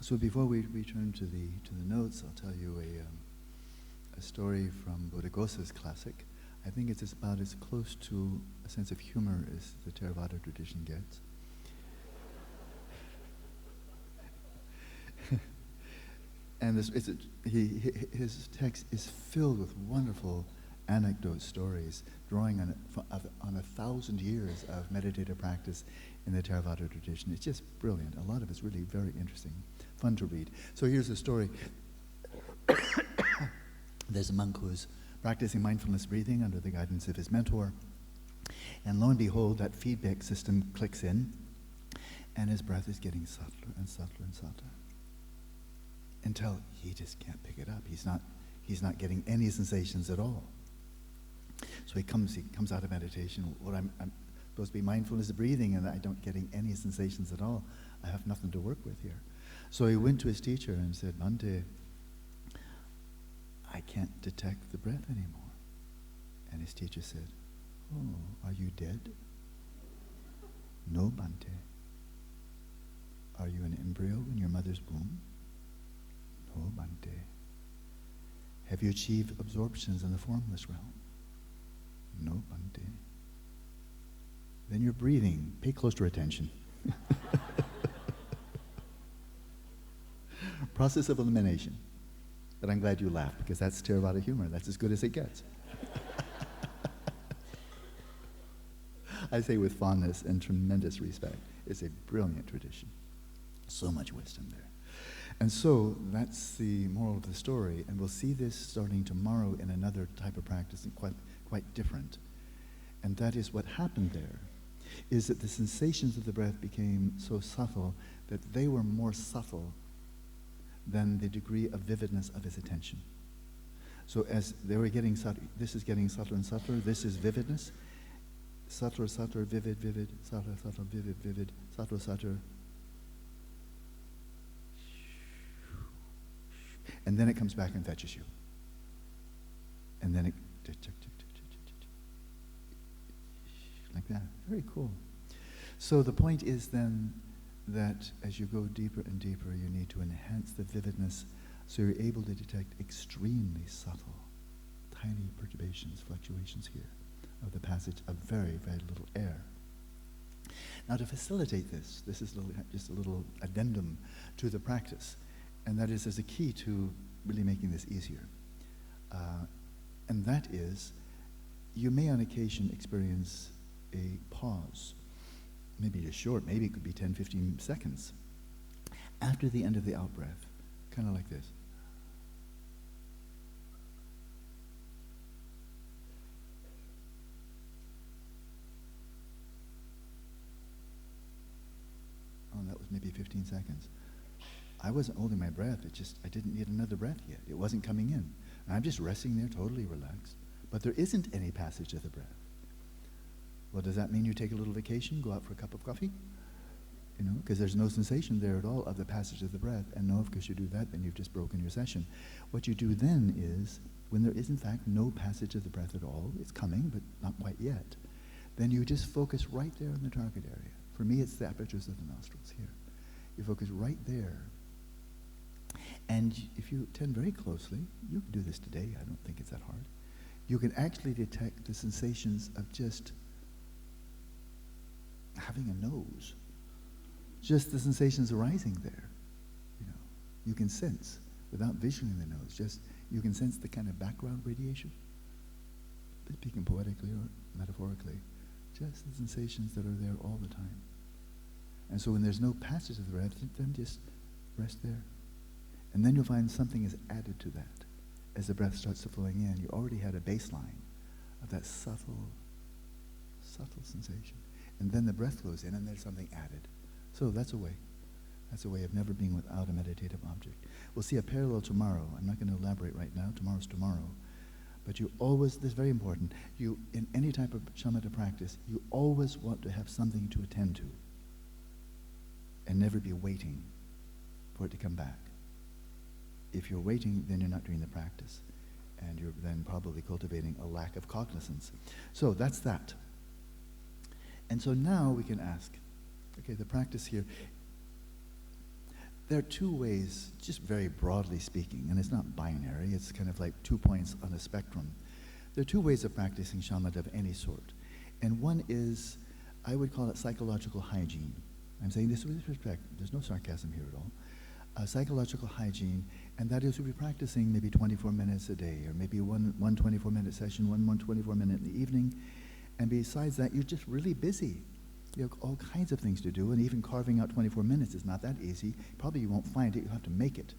So before we turn to the notes, I'll tell you a story from Buddhaghosa's classic. I think it's about as close to a sense of humor as the Theravada tradition gets. And his text is filled with wonderful anecdote stories, drawing on 1,000 years of meditative practice in the Theravada tradition. It's just brilliant. A lot of it's really very interesting, fun to read. So here's a story. There's a monk who's practicing mindfulness breathing under the guidance of his mentor, and lo and behold, that feedback system clicks in, and his breath is getting subtler and subtler and subtler, until he just can't pick it up. He's not getting any sensations at all. So he comes out of meditation. Well, I'm supposed to be mindfulness of breathing, and I don't getting any sensations at all. I have nothing to work with here. So he went to his teacher and said, Bhante, I can't detect the breath anymore. And his teacher said, oh, are you dead? No, Bhante. Are you an embryo in your mother's womb? No, Bhante. Have you achieved absorptions in the formless realm? No, Bhante. Then you're breathing. Pay closer attention. Process of elimination. But I'm glad you laughed, because that's Theravada humor. That's as good as it gets. I say with fondness and tremendous respect. It's a brilliant tradition. So much wisdom there. And so that's the moral of the story, and we'll see this starting tomorrow in another type of practice, and quite different. And that is what happened there, is that the sensations of the breath became so subtle that they were more subtle than the degree of vividness of his attention. So as they were getting subtle, this is getting subtler and subtler, this is vividness, subtler, subtler, vivid, vivid, subtler, subtler, vivid, vivid, subtler, subtler. And then it comes back and fetches you. And then it, like that. Very cool. So the point is then that as you go deeper and deeper, you need to enhance the vividness so you're able to detect extremely subtle, tiny perturbations, fluctuations here of the passage of very, very little air. Now to facilitate this is just a little addendum to the practice. And that is, there's a key to really making this easier. And that is, you may on occasion experience a pause. Maybe just short, maybe it could be 10, 15 seconds. After the end of the out-breath, kind of like this. Oh, that was maybe 15 seconds. I wasn't holding my breath, I didn't need another breath yet. It wasn't coming in. And I'm just resting there totally relaxed. But there isn't any passage of the breath. Well, does that mean you take a little vacation, go out for a cup of coffee? You know, because there's no sensation there at all of the passage of the breath. And no, because you do that, then you've just broken your session. What you do then is, when there is in fact no passage of the breath at all, it's coming, but not quite yet, then you just focus right there in the target area. For me, it's the apertures of the nostrils here. You focus right there. And if you attend very closely, you can do this today, I don't think it's that hard, you can actually detect the sensations of just having a nose. Just the sensations arising there. You know, you can sense, without visualizing the nose, just you can sense the kind of background radiation. Speaking poetically or metaphorically, just the sensations that are there all the time. And so when there's no passage of the breath, then just rest there. And then you'll find something is added to that. As the breath starts to flowing in, you already had a baseline of that subtle sensation. And then the breath flows in and there's something added. So that's a way. That's a way of never being without a meditative object. We'll see a parallel tomorrow. I'm not going to elaborate right now. Tomorrow's tomorrow. But you always, this is very important, you, in any type of shamatha practice, you always want to have something to attend to. And never be waiting for it to come back. If you're waiting, then you're not doing the practice. And you're then probably cultivating a lack of cognizance. So that's that. And so now we can ask, okay, the practice here, there are two ways, just very broadly speaking, and it's not binary, it's kind of like 2 points on a spectrum. There are two ways of practicing shamatha of any sort. And one is, I would call it psychological hygiene. I'm saying this with respect, there's no sarcasm here at all. Psychological hygiene, and that is we'll be practicing maybe 24 minutes a day, or maybe one 24-minute session, one 24-minute in the evening. And besides that, you're just really busy. You have all kinds of things to do, and even carving out 24 minutes is not that easy. Probably you won't find it, you have to make it.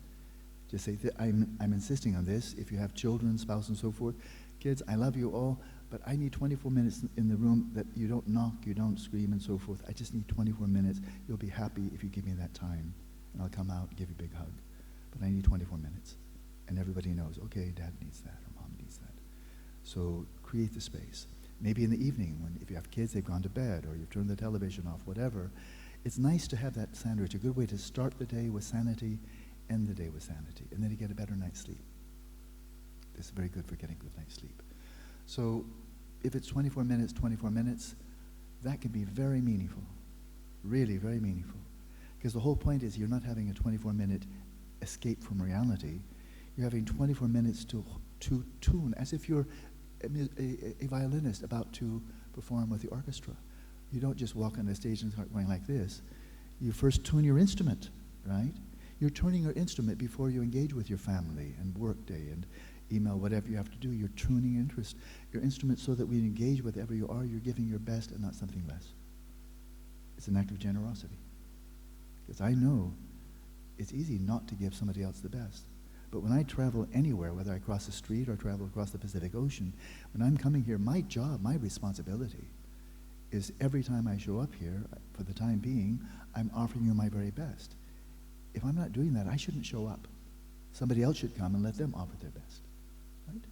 Just say, I'm insisting on this. If you have children, spouse, and so forth, kids, I love you all, but I need 24 minutes in the room that you don't knock, you don't scream, and so forth. I just need 24 minutes. You'll be happy if you give me that time, and I'll come out and give you a big hug. But I need 24 minutes. And everybody knows, okay, Dad needs that, or Mom needs that. So create the space. Maybe in the evening, if you have kids, they've gone to bed, or you've turned the television off, whatever. It's nice to have that sandwich, a good way to start the day with sanity, end the day with sanity, and then you get a better night's sleep. It's very good for getting good night's sleep. So if it's 24 minutes, that can be very meaningful, really very meaningful. Because the whole point is you're not having a 24-minute escape from reality. You're having 24 minutes to tune, as if you're a violinist about to perform with the orchestra. You don't just walk on the stage and start going like this. You first tune your instrument, right? You're tuning your instrument before you engage with your family and work day and email, whatever you have to do. You're tuning your instrument so that when you engage with whatever you are, you're giving your best and not something less. It's an act of generosity. Because I know it's easy not to give somebody else the best. But when I travel anywhere, whether I cross the street or travel across the Pacific Ocean, when I'm coming here, my job, my responsibility is every time I show up here, for the time being, I'm offering you my very best. If I'm not doing that, I shouldn't show up. Somebody else should come and let them offer their best, right?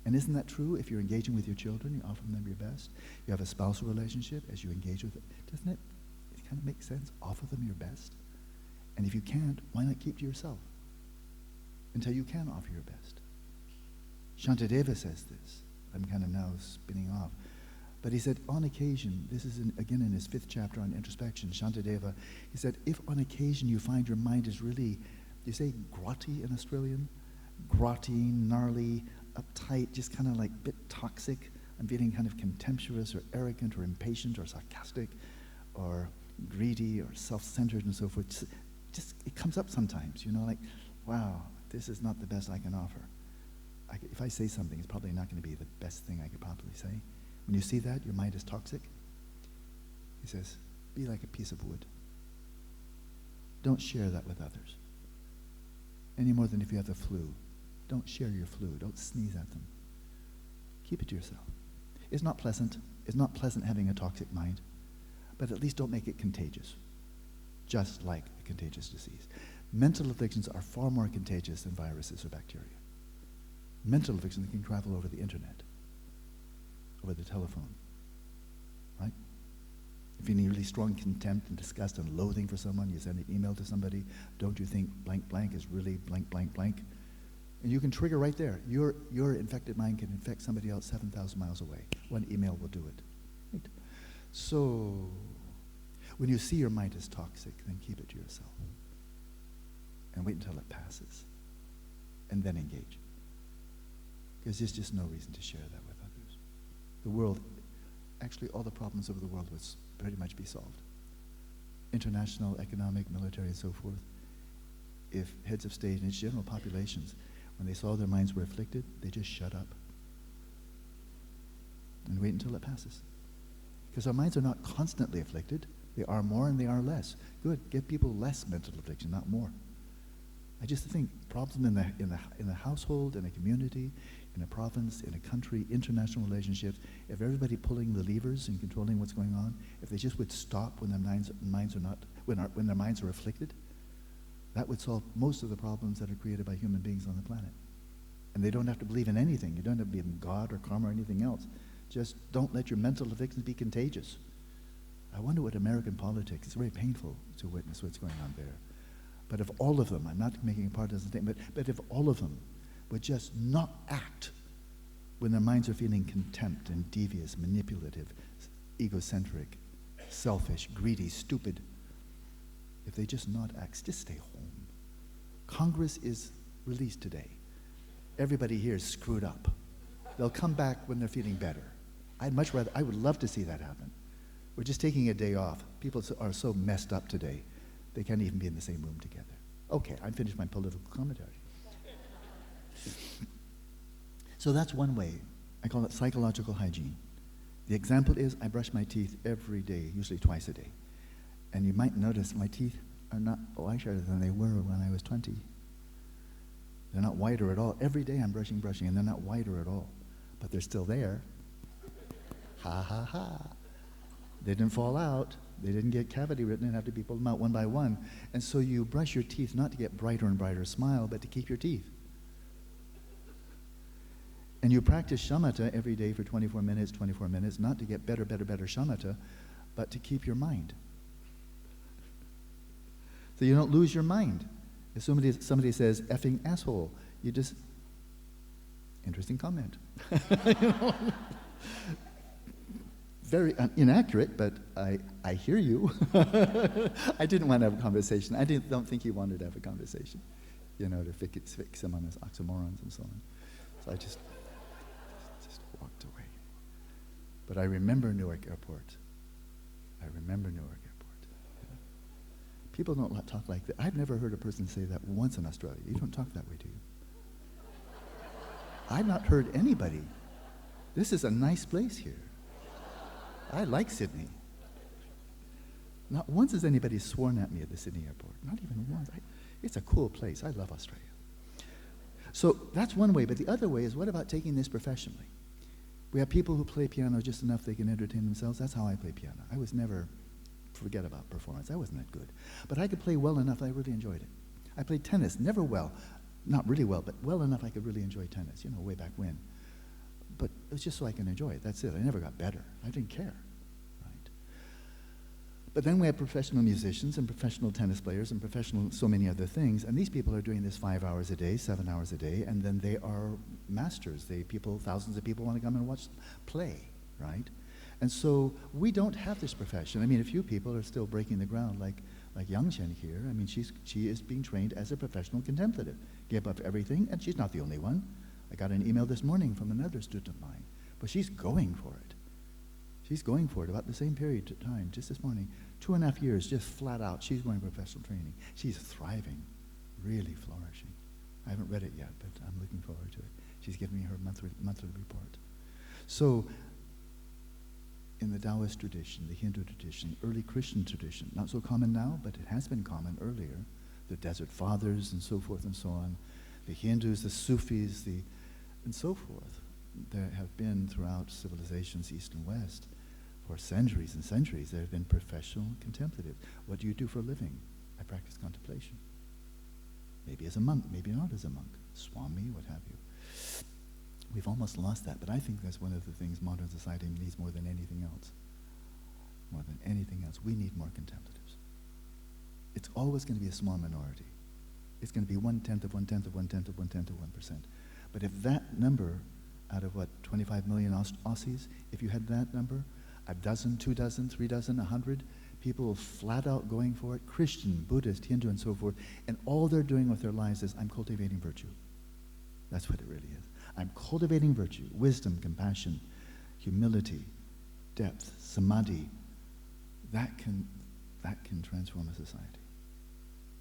And isn't that true? If you're engaging with your children, you offer them your best. You have a spousal relationship, as you engage with it, doesn't it kind of make sense? Offer them your best. And if you can't, why not keep to yourself until you can offer your best? Shantideva says this. I'm kind of now spinning off. But he said, on occasion, this is again in his 5th chapter on introspection, Shantideva, he said, if on occasion you find your mind is really, you say grotty in Australian? Grotty, gnarly, uptight, just kind of like a bit toxic. I'm feeling kind of contemptuous or arrogant or impatient or sarcastic or greedy or self-centered and so forth. Just it comes up sometimes, you know, like, wow, this is not the best I can offer. If I say something, it's probably not going to be the best thing I could probably say. When you see that, your mind is toxic. He says, be like a piece of wood. Don't share that with others. Any more than if you have the flu. Don't share your flu. Don't sneeze at them. Keep it to yourself. It's not pleasant. It's not pleasant having a toxic mind. But at least don't make it contagious. Just like a contagious disease. Mental afflictions are far more contagious than viruses or bacteria. Mental afflictions can travel over the internet, over the telephone, right? If you need really strong contempt and disgust and loathing for someone, you send an email to somebody, don't you think blank blank is really blank blank blank? And you can trigger right there. Your infected mind can infect somebody else 7,000 miles away. One email will do it. Right? So, when you see your mind is toxic, then keep it to yourself. And wait until it passes. And then engage. Because there's just no reason to share that with others. The world, actually all the problems of the world would pretty much be solved. International, economic, military, and so forth. If heads of state and its general populations, when they saw their minds were afflicted, they just shut up. And wait until it passes. Because our minds are not constantly afflicted. They are more and they are less. Good, give people less mental affliction, not more. I just think problems in the household, in a community, in a province, in a country, international relationships, if everybody pulling the levers and controlling what's going on, if they just would stop when their minds are not, when their minds are afflicted, that would solve most of the problems that are created by human beings on the planet. And they don't have to believe in anything. You don't have to believe in God or karma or anything else. Just don't let your mental afflictions be contagious. I wonder what American politics, it's very painful to witness what's going on there. But if all of them, I'm not making a partisan statement, but if all of them would just not act when their minds are feeling contempt and devious, manipulative, egocentric, selfish, greedy, stupid, if they just not act, just stay home. Congress is released today. Everybody here is screwed up. They'll come back when they're feeling better. I would love to see that happen. We're just taking a day off. People are so messed up today, they can't even be in the same room together. Okay, I'm finished my political commentary. So that's one way. I call it psychological hygiene. The example is I brush my teeth every day, usually twice a day. And you might notice my teeth are not whiter than they were when I was 20. They're not whiter at all. Every day I'm brushing, and they're not whiter at all. But they're still there. Ha ha ha. They didn't fall out. They didn't get cavity written and have to be pulled them out one by one. And so you brush your teeth not to get brighter and brighter smile, but to keep your teeth. And you practice shamatha every day for 24 minutes, not to get better shamatha, but to keep your mind. So you don't lose your mind. If somebody says, effing asshole, you just, interesting comment. You know? Very inaccurate, but I hear you. I didn't want to have a conversation. Don't think he wanted to have a conversation, you know, to fix him on his oxymorons and so on. So I just walked away. But I remember Newark Airport. People don't talk like that. I've never heard a person say that once in Australia. You don't talk that way, do you? I've not heard anybody. This is a nice place here. I like Sydney. Not once has anybody sworn at me at the Sydney airport. Not even once. It's a cool place. I love Australia. So that's one way. But the other way is, what about taking this professionally? We have people who play piano just enough they can entertain themselves. That's how I play piano. I was never, forget about performance. I wasn't that good. But I could play well enough I really enjoyed it. I played tennis, never well. Not really well, but well enough I could really enjoy tennis, you know, way back when. But it was just so I can enjoy it. That's it. I never got better. I didn't care, right? But then we have professional musicians and professional tennis players and professional so many other things, and these people are doing this 5 hours a day, 7 hours a day, and then they are masters. Thousands of people want to come and watch them play, right? And so we don't have this profession. I mean, a few people are still breaking the ground, like Yangchen here. I mean, she is being trained as a professional contemplative. Gave up everything, and she's not the only one. I got an email this morning from another student of mine, but she's going for it. She's going for it about the same period of time, just this morning. 2.5 years, just flat out. She's going for professional training. She's thriving, really flourishing. I haven't read it yet, but I'm looking forward to it. She's giving me her monthly report. So, in the Taoist tradition, the Hindu tradition, early Christian tradition, not so common now, but it has been common earlier, the Desert Fathers and so forth and so on, the Hindus, the Sufis, and so forth. There have been throughout civilizations, East and West, for centuries and centuries, there have been professional contemplatives. What do you do for a living? I practice contemplation. Maybe as a monk, maybe not as a monk. Swami, what have you. We've almost lost that, but I think that's one of the things modern society needs more than anything else. More than anything else, we need more contemplatives. It's always going to be a small minority. It's going to be 1/10 of 1/10 of 1/10 of 1/10 of 1%. But if that number, out of 25 million Aussies, if you had that number, a dozen, 2 dozen, 3 dozen, 100 people flat out going for it, Christian, Buddhist, Hindu, and so forth, and all they're doing with their lives is, I'm cultivating virtue. That's what it really is. I'm cultivating virtue, wisdom, compassion, humility, depth, samadhi. That can transform a society.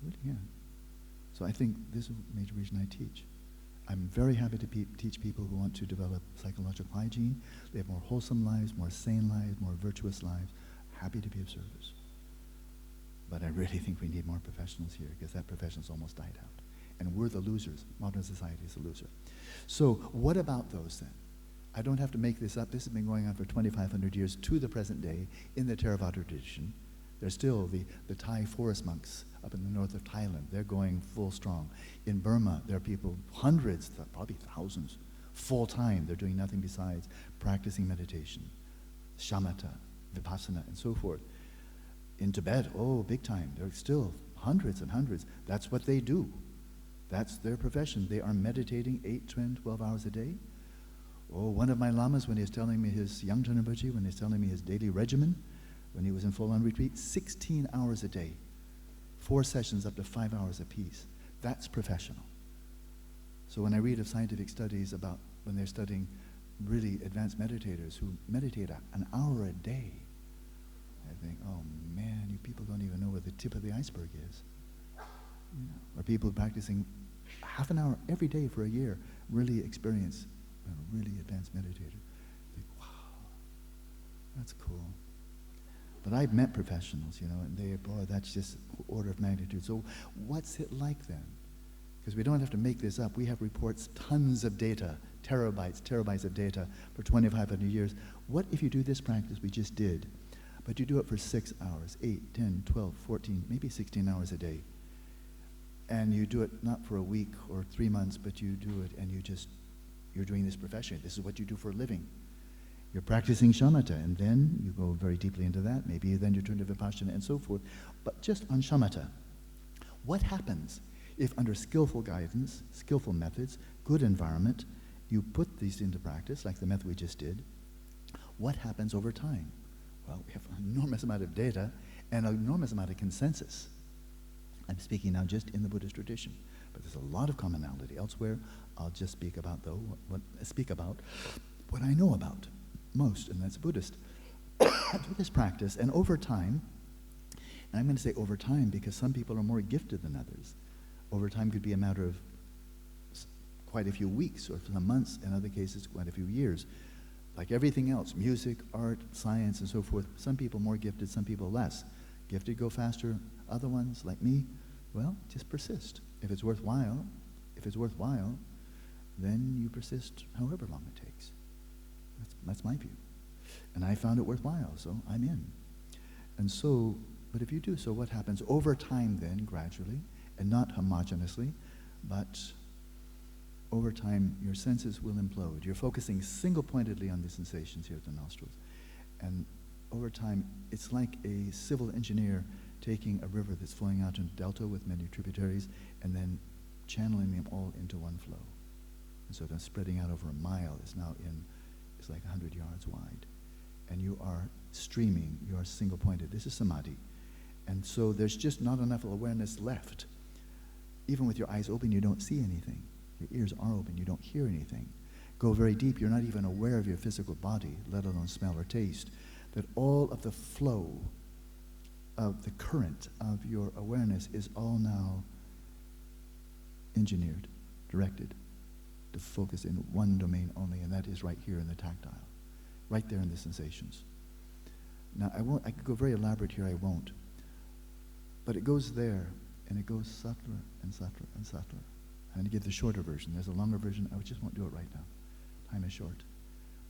Really can. So I think this is a major reason I teach. I'm very happy to teach people who want to develop psychological hygiene, live more wholesome lives, more sane lives, more virtuous lives. Happy to be of service. But I really think we need more professionals here, because that profession's almost died out. And we're the losers. Modern society is a loser. So what about those then? I don't have to make this up. This has been going on for 2,500 years to the present day in the Theravada tradition. There's still the Thai forest monks up in the north of Thailand. They're going full strong. In Burma, there are people, hundreds, probably thousands, full time. They're doing nothing besides practicing meditation, shamatha, vipassana, and so forth. In Tibet, big time. There are still hundreds and hundreds. That's what they do. That's their profession. They are meditating 8, 10, 12 hours a day. One of my lamas, when he was telling me his Yangchen Rinpoche, when he was telling me his daily regimen, when he was in full-on retreat, 16 hours a day, 4 sessions up to 5 hours apiece, That's professional. So when I read of scientific studies about when they're studying really advanced meditators who meditate an hour a day, I think, oh man, you people don't even know where the tip of the iceberg is. You know, or people practicing half an hour every day for a year really experience a really advanced meditator. Think, wow, that's cool. But I've met professionals, you know, and they, boy, that's just order of magnitude. So what's it like then? Because we don't have to make this up. We have reports, tons of data, terabytes of data for 2,500 years. What if you do this practice we just did, but you do it for 6 hours, 8, 10, 12, 14, maybe 16 hours a day. And you do it not for a week or 3 months, but you do it and you're doing this professionally. This is what you do for a living. You're practicing shamatha, and then you go very deeply into that. Maybe then you turn to vipassana and so forth. But just on shamatha, what happens if under skillful guidance, skillful methods, good environment, you put these into practice, like the method we just did? What happens over time? Well, we have an enormous amount of data and an enormous amount of consensus. I'm speaking now just in the Buddhist tradition, but there's a lot of commonality elsewhere. I'll just speak about, though, what I know about most, and that's Buddhist. Do this practice, and over time, and I'm going to say over time because some people are more gifted than others. Over time could be a matter of quite a few weeks or some months, in other cases quite a few years. Like everything else, music, art, science, and so forth, some people more gifted, some people less. Gifted go faster, other ones, like me, well, just persist. If it's worthwhile, then you persist however long it takes. That's my view. And I found it worthwhile, so I'm in. And so, but if you do so, what happens over time then, gradually, and not homogeneously, but over time, your senses will implode. You're focusing single-pointedly on the sensations here at the nostrils. And over time, it's like a civil engineer taking a river that's flowing out in a delta with many tributaries and then channeling them all into one flow. And so then spreading out over a mile is now it's like 100 yards wide. And you are streaming, you are single-pointed. This is samadhi. And so there's just not enough awareness left. Even with your eyes open, you don't see anything. Your ears are open, you don't hear anything. Go very deep, you're not even aware of your physical body, let alone smell or taste. That all of the flow of the current of your awareness is all now engineered, directed to focus in one domain only, and that is right here in the tactile, right there in the sensations. Now, I could go very elaborate here, I won't. But it goes there, and it goes subtler and subtler and subtler. I'm going to give the shorter version. There's a longer version. I just won't do it right now. Time is short.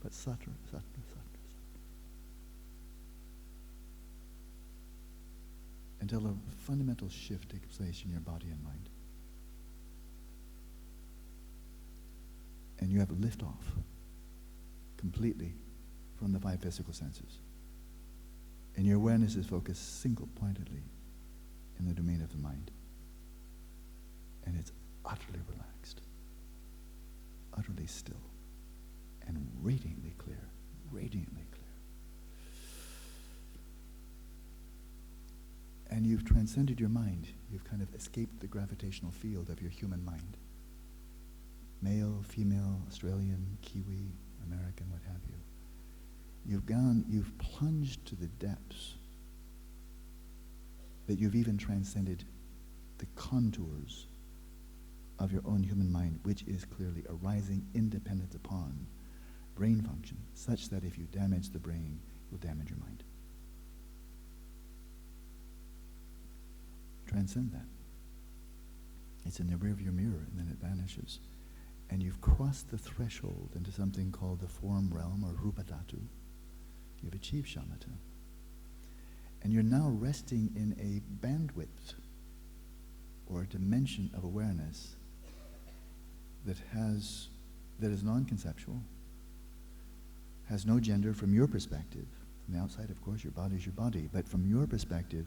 But subtler, subtler, subtler, subtler. Until a fundamental shift takes place in your body and mind. And you have a lift-off completely from the 5 physical senses. And your awareness is focused single-pointedly in the domain of the mind. And it's utterly relaxed, utterly still, and radiantly clear, radiantly clear. And you've transcended your mind. You've kind of escaped the gravitational field of your human mind. Male, female, Australian, Kiwi, American, what have you. You've plunged to the depths that you've even transcended the contours of your own human mind, which is clearly arising independent upon brain function, such that if you damage the brain, you'll damage your mind. Transcend that. It's in the rearview mirror, and then it vanishes. And you've crossed the threshold into something called the form realm, or rupa dhatu. You've achieved shamatha. And you're now resting in a bandwidth, or a dimension of awareness that is non-conceptual, has no gender from your perspective. From the outside, of course, your body is your body, but from your perspective,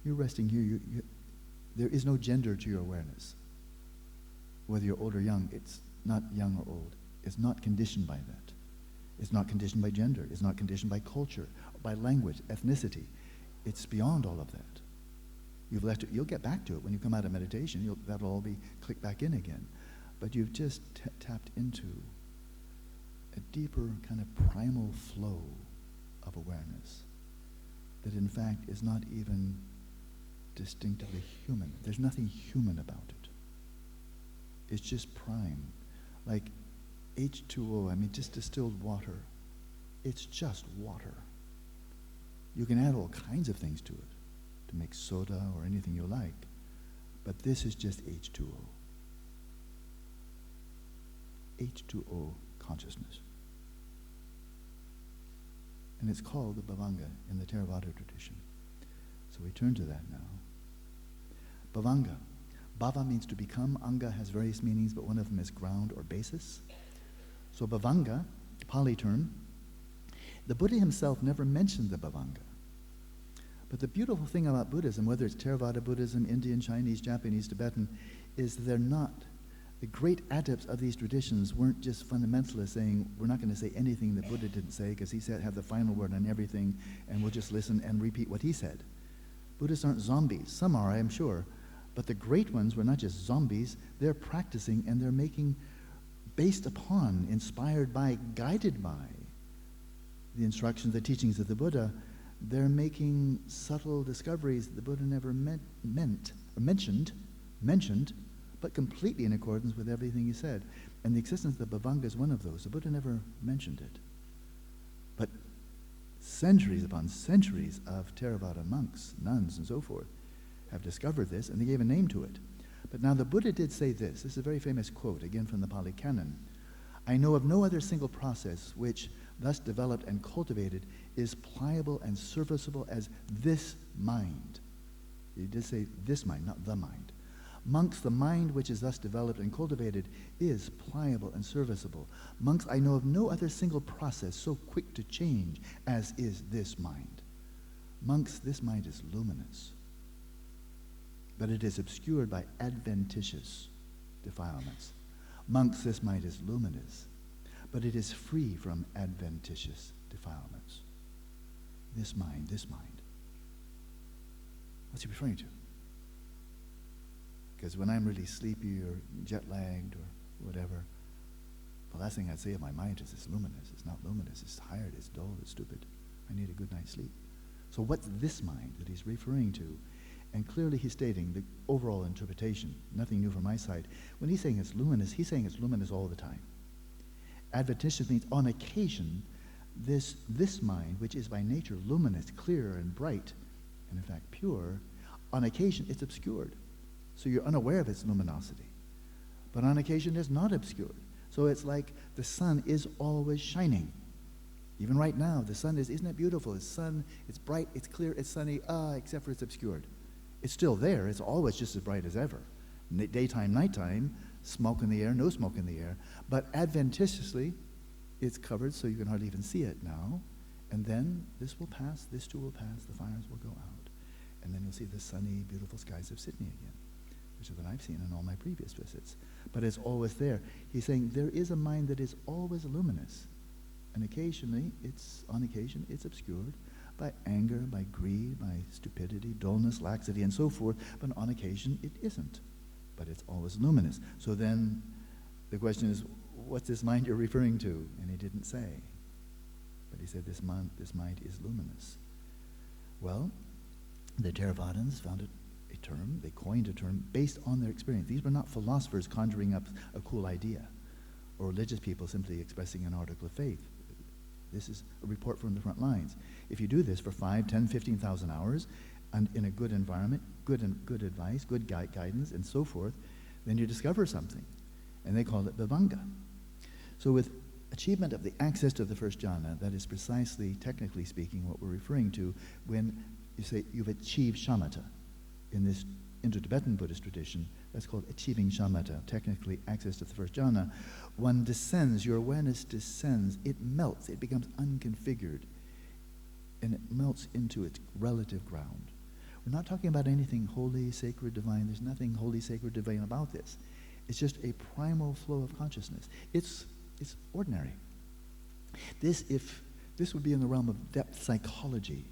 you're resting here. There is no gender to your awareness. Whether you're old or young, it's not young or old. It's not conditioned by that. It's not conditioned by gender. It's not conditioned by culture, by language, ethnicity. It's beyond all of that. You've left it, you'll get back to it when you come out of meditation. That'll all be clicked back in again. But you've just tapped into a deeper kind of primal flow of awareness that in fact is not even distinctively human. There's nothing human about it. It's just prime. Like H2O, I mean just distilled water. It's just water. You can add all kinds of things to it to make soda or anything you like, but this is just H2O. H2O consciousness. And it's called the Bhavanga in the Theravada tradition. So we turn to that now. Bhavanga. Bhava means to become. Anga has various meanings, but one of them is ground or basis. So Bhavanga, Pali term, the Buddha himself never mentioned the Bhavanga. But the beautiful thing about Buddhism, whether it's Theravada Buddhism, Indian, Chinese, Japanese, Tibetan, is they're not. The great adepts of these traditions weren't just fundamentalists saying, we're not going to say anything that Buddha didn't say because he said have the final word on everything and we'll just listen and repeat what he said. Buddhists aren't zombies. Some are, I am sure. But the great ones were not just zombies. They're practicing and they're making, based upon, inspired by, guided by the instructions, the teachings of the Buddha, they're making subtle discoveries that the Buddha never mentioned, but completely in accordance with everything he said. And the existence of the Bhavanga is one of those. The Buddha never mentioned it. But centuries upon centuries of Theravada monks, nuns, and so forth have discovered this, and they gave a name to it. But now the Buddha did say this. This is a very famous quote, again from the Pali Canon. I know of no other single process which, thus developed and cultivated, is pliable and serviceable as this mind. He did say this mind, not the mind. Monks, the mind which is thus developed and cultivated is pliable and serviceable. Monks, I know of no other single process so quick to change as is this mind. Monks, this mind is luminous, but it is obscured by adventitious defilements. Monks, this mind is luminous, but it is free from adventitious defilements. This mind, this mind. What's he referring to? Because when I'm really sleepy or jet-lagged or whatever, the last thing I'd say of my mind is it's luminous. It's not luminous. It's tired. It's dull. It's stupid. I need a good night's sleep. So what's this mind that he's referring to? And clearly he's stating the overall interpretation, nothing new from my side. When he's saying it's luminous, he's saying it's luminous all the time. Adventitious means on occasion, this mind, which is by nature luminous, clear and bright, and in fact pure, on occasion it's obscured. So you're unaware of its luminosity. But on occasion it's not obscured. So it's like the sun is always shining. Even right now, the sun isn't it beautiful? The sun, it's bright, it's clear, it's sunny, except for it's obscured. It's still there, it's always just as bright as ever. Daytime, nighttime, smoke in the air, no smoke in the air. But adventitiously, it's covered so you can hardly even see it now. And then this will pass, this too will pass, the fires will go out. And then you'll see the sunny, beautiful skies of Sydney again, which is what I've seen in all my previous visits. But it's always there. He's saying there is a mind that is always luminous. And occasionally, on occasion, it's obscured by anger, by greed, by stupidity, dullness, laxity, and so forth. But on occasion, it isn't. But it's always luminous. So then the question is, what's this mind you're referring to? And he didn't say. But he said this mind is luminous. Well, the Theravadins found a term, they coined a term based on their experience. These were not philosophers conjuring up a cool idea or religious people simply expressing an article of faith. This is a report from the front lines. If you do this for 5, 10, 15,000 hours and in a good environment, good advice, good guidance, and so forth, then you discover something. And they call it Vivanga. So with achievement of the access to the first jhana, that is precisely, technically speaking, what we're referring to when you say you've achieved Shamatha. In this Indo-Tibetan Buddhist tradition, that's called achieving Shamatha, technically access to the first jhana. One descends, your awareness descends, it melts, it becomes unconfigured, and it melts into its relative ground. We're not talking about anything holy, sacred, divine. There's nothing holy, sacred, divine about this. It's just a primal flow of consciousness. It's ordinary. This would be in the realm of depth psychology.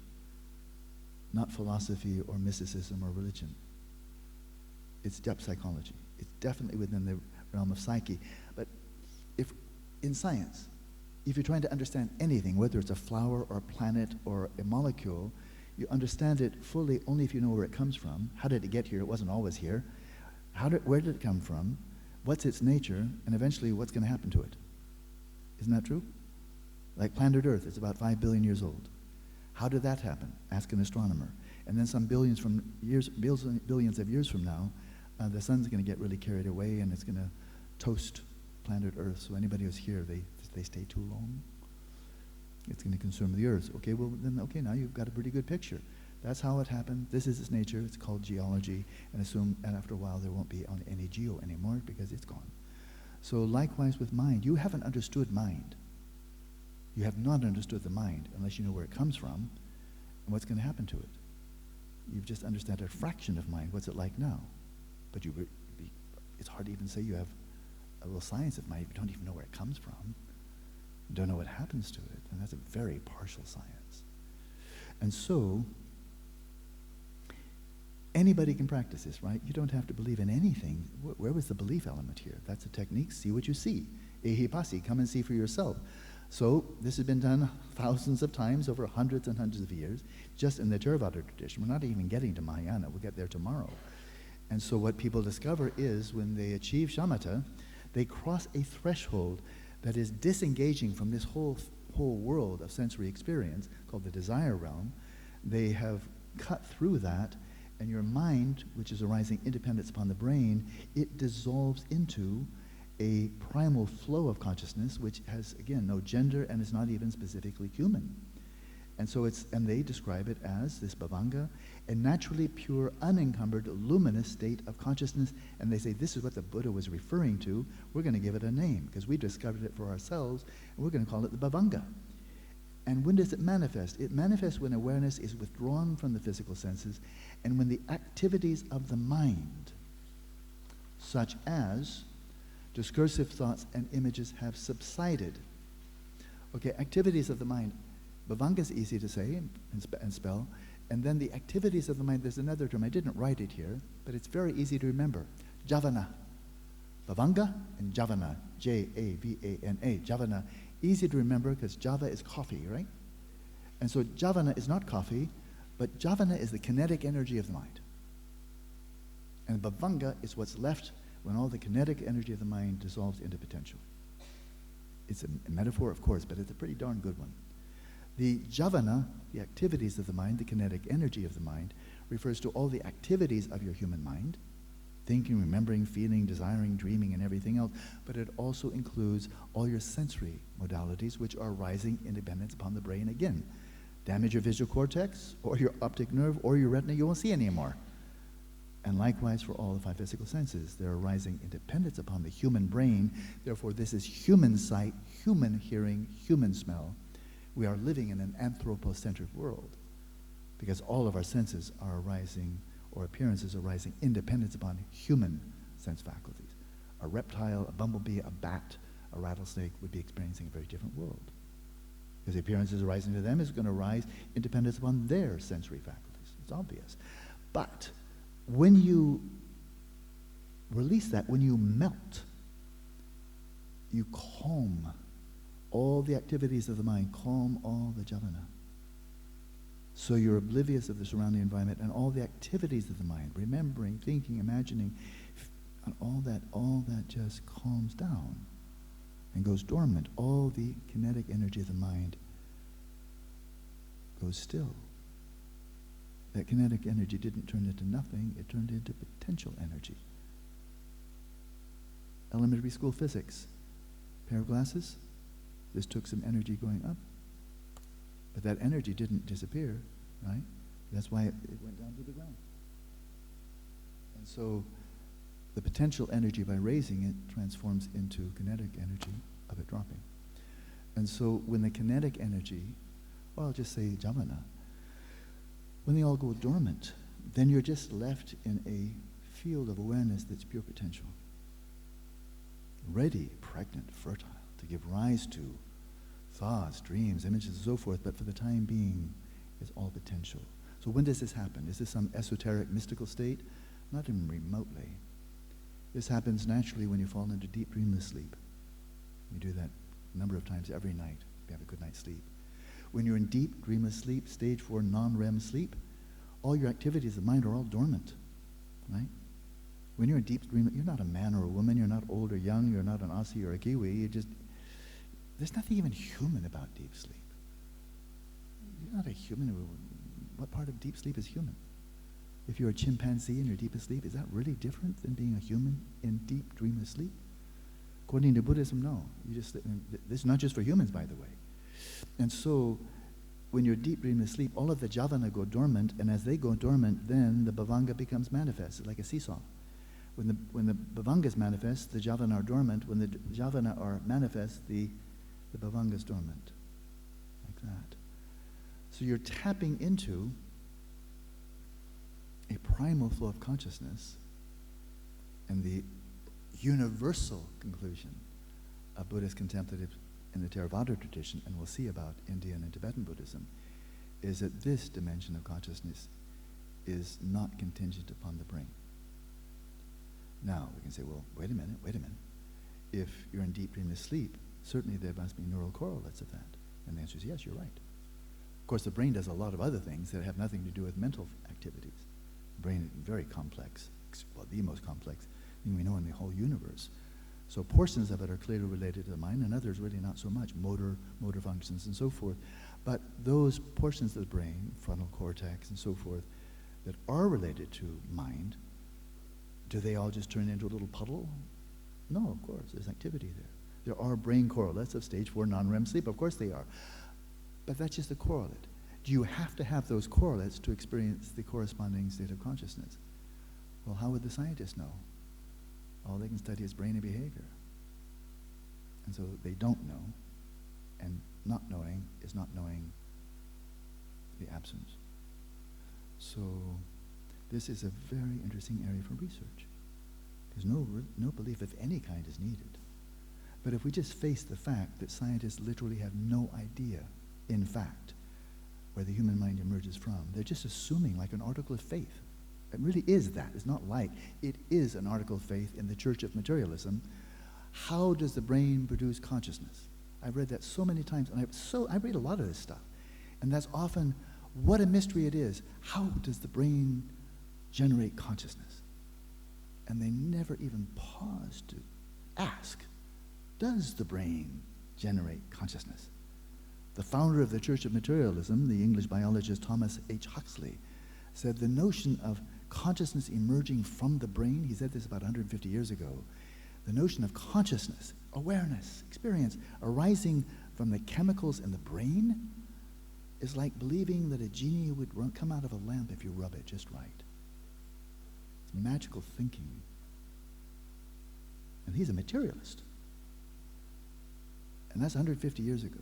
not philosophy or mysticism or religion. It's depth psychology. It's definitely within the realm of psyche. But if in science, if you're trying to understand anything, whether it's a flower or a planet or a molecule, you understand it fully only if you know where it comes from. How did it get here? It wasn't always here. Where did it come from? What's its nature? And eventually, what's going to happen to it? Isn't that true? Like planet Earth, it's about 5 billion years old. How did that happen? Ask an astronomer. And then some billions of years from now, the sun's going to get really carried away and it's going to toast planet Earth. So anybody who's here, they stay too long. It's going to consume the Earth. Okay, well then, okay, now you've got a pretty good picture. That's how it happened. This is its nature. It's called geology. And after a while there won't be on any geo anymore because it's gone. So likewise with mind, you haven't understood mind. You have not understood the mind unless you know where it comes from and what's going to happen to it. You've just understood a fraction of mind. What's it like now? But it's hard to even say you have a little science of mind if you don't even know where it comes from. You don't know what happens to it. And that's a very partial science. And so, anybody can practice this, right? You don't have to believe in anything. Where was the belief element here? That's a technique. See what you see. Ehipasi, come and see for yourself. So this has been done thousands of times over hundreds and hundreds of years, just in the Theravada tradition. We're not even getting to Mahayana. We'll get there tomorrow. And so what people discover is when they achieve Shamatha, they cross a threshold that is disengaging from this whole world of sensory experience called the desire realm. They have cut through that, and your mind, which is arising independence upon the brain, it dissolves into a primal flow of consciousness, which has, again, no gender and is not even specifically human. And so and they describe it as this bhavanga, a naturally pure, unencumbered, luminous state of consciousness. And they say, this is what the Buddha was referring to. We're going to give it a name, because we discovered it for ourselves, and we're going to call it the bhavanga. And when does it manifest? It manifests when awareness is withdrawn from the physical senses, and when the activities of the mind, such as discursive thoughts and images, have subsided. Okay, activities of the mind. Bhavanga is easy to say and spell. And then the activities of the mind, there's another term. I didn't write it here, but it's very easy to remember. Javana. Bhavanga and Javana. J-A-V-A-N-A. Javana. Easy to remember because Java is coffee, right? And so Javana is not coffee, but Javana is the kinetic energy of the mind. And Bhavanga is what's left when all the kinetic energy of the mind dissolves into potential. It's a metaphor, of course, but it's a pretty darn good one. The Javana, the activities of the mind, the kinetic energy of the mind, refers to all the activities of your human mind, thinking, remembering, feeling, desiring, dreaming, and everything else, but it also includes all your sensory modalities, which are rising in dependence upon the brain again. Damage your visual cortex, or your optic nerve, or your retina, you won't see anymore. And likewise for all the five physical senses, they're arising in dependence upon the human brain. Therefore, this is human sight, human hearing, human smell. We are living in an anthropocentric world because all of our senses are arising, or appearances are arising in dependence upon human sense faculties. A reptile, a bumblebee, a bat, a rattlesnake would be experiencing a very different world because the appearances arising to them is going to arise in dependence upon their sensory faculties. It's obvious. But when you release that, when you melt, you calm all the activities of the mind, calm all the javana. So you're oblivious of the surrounding environment and all the activities of the mind, remembering, thinking, imagining, and all that just calms down and goes dormant. All the kinetic energy of the mind goes still. That kinetic energy didn't turn into nothing, it turned into potential energy. Elementary school physics. Pair of glasses, this took some energy going up. But that energy didn't disappear, right? That's why it went down to the ground. And so the potential energy, by raising it, transforms into kinetic energy of it dropping. And so when the kinetic energy, or I'll just say javana, when they all go dormant, then you're just left in a field of awareness that's pure potential. Ready, pregnant, fertile, to give rise to thoughts, dreams, images, and so forth, but for the time being, it's all potential. So when does this happen? Is this some esoteric, mystical state? Not even remotely. This happens naturally when you fall into deep dreamless sleep. You do that a number of times every night if you have a good night's sleep. When you're in deep dreamless sleep, stage 4 non-REM sleep, all your activities of mind are all dormant, right? When you're in deep dream, you're not a man or a woman, you're not old or young, you're not an Aussie or a Kiwi, there's nothing even human about deep sleep. You're not a human. What part of deep sleep is human? If you're a chimpanzee in your deepest sleep, is that really different than being a human in deep dreamless sleep? According to Buddhism, no. This is not just for humans, by the way. And so, when you're deep dreamless sleep, all of the javana go dormant, and as they go dormant, then the bhavanga becomes manifest. It's like a seesaw. When the bhavangas manifest, the javana are dormant. When the javana are manifest, the bhavanga is dormant. Like that. So you're tapping into a primal flow of consciousness, and the universal conclusion of Buddhist contemplative in the Theravada tradition, and we'll see about Indian and Tibetan Buddhism, is that this dimension of consciousness is not contingent upon the brain. Now, we can say, well, wait a minute. If you're in deep dreamless sleep, certainly there must be neural correlates of that. And the answer is yes, you're right. Of course, the brain does a lot of other things that have nothing to do with mental activities. The brain is very complex, well, the most complex thing we know in the whole universe. So portions of it are clearly related to the mind, and others really not so much, motor functions and so forth. But those portions of the brain, frontal cortex and so forth, that are related to mind, do they all just turn into a little puddle? No, of course, there's activity there. There are brain correlates of stage 4 non-REM sleep, of course they are. But that's just a correlate. Do you have to have those correlates to experience the corresponding state of consciousness? Well, how would the scientists know? All they can study is brain and behavior. And so they don't know, and not knowing is not knowing the absence. So this is a very interesting area for research, because no belief of any kind is needed. But if we just face the fact that scientists literally have no idea, in fact, where the human mind emerges from, they're just assuming like an article of faith. It really is that. It's not like. It is an article of faith in the Church of Materialism. How does the brain produce consciousness? I've read that so many times, and I read a lot of this stuff. And that's often what a mystery it is. How does the brain generate consciousness? And they never even pause to ask, does the brain generate consciousness? The founder of the Church of Materialism, the English biologist Thomas H. Huxley, said the notion of consciousness emerging from the brain, he said this about 150 years ago, the notion of consciousness, awareness, experience arising from the chemicals in the brain is like believing that a genie would come out of a lamp if you rub it just right. It's magical thinking. And he's a materialist. And that's 150 years ago.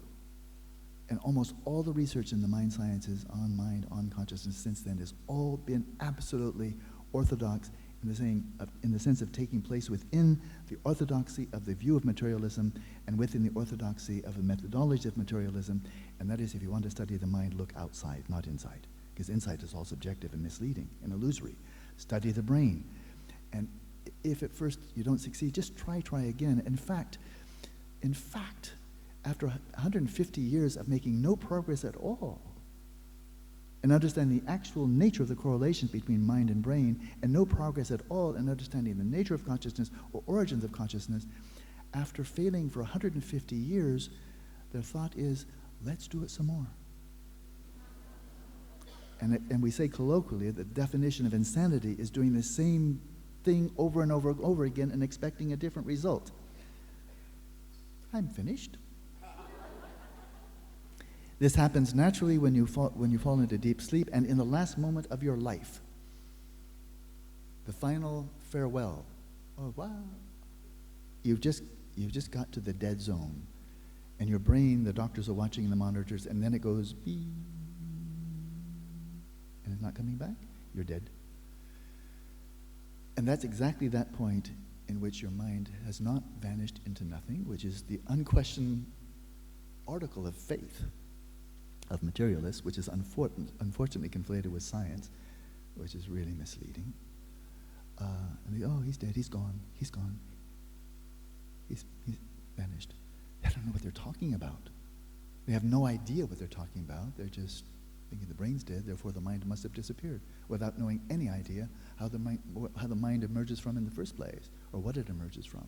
And almost all the research in the mind sciences on mind, on consciousness since then has all been absolutely orthodox in the sense of taking place within the orthodoxy of the view of materialism and within the orthodoxy of the methodology of materialism. And that is, if you want to study the mind, look outside, not inside. Because inside is all subjective and misleading and illusory. Study the brain. And if at first you don't succeed, just try again. In fact, after 150 years of making no progress at all, and understanding the actual nature of the correlations between mind and brain, and no progress at all in understanding the nature of consciousness or origins of consciousness, after failing for 150 years, their thought is, let's do it some more. And we say colloquially, the definition of insanity is doing the same thing over and over and over again and expecting a different result. I'm finished. This happens naturally when you fall into deep sleep and in the last moment of your life. The final farewell. Oh, wow. You've just got to the dead zone. And your brain, the doctors are watching the monitors, and then it goes beep. And it's not coming back. You're dead. And that's exactly that point in which your mind has not vanished into nothing, which is the unquestioned article of faith of materialists, which is unfortunately conflated with science, which is really misleading. And they, oh, he's dead, he's gone, he's vanished. They don't know what they're talking about. They have no idea what they're talking about. They're just thinking the brain's dead, therefore the mind must have disappeared, without knowing any idea how the mind emerges from in the first place, or what it emerges from.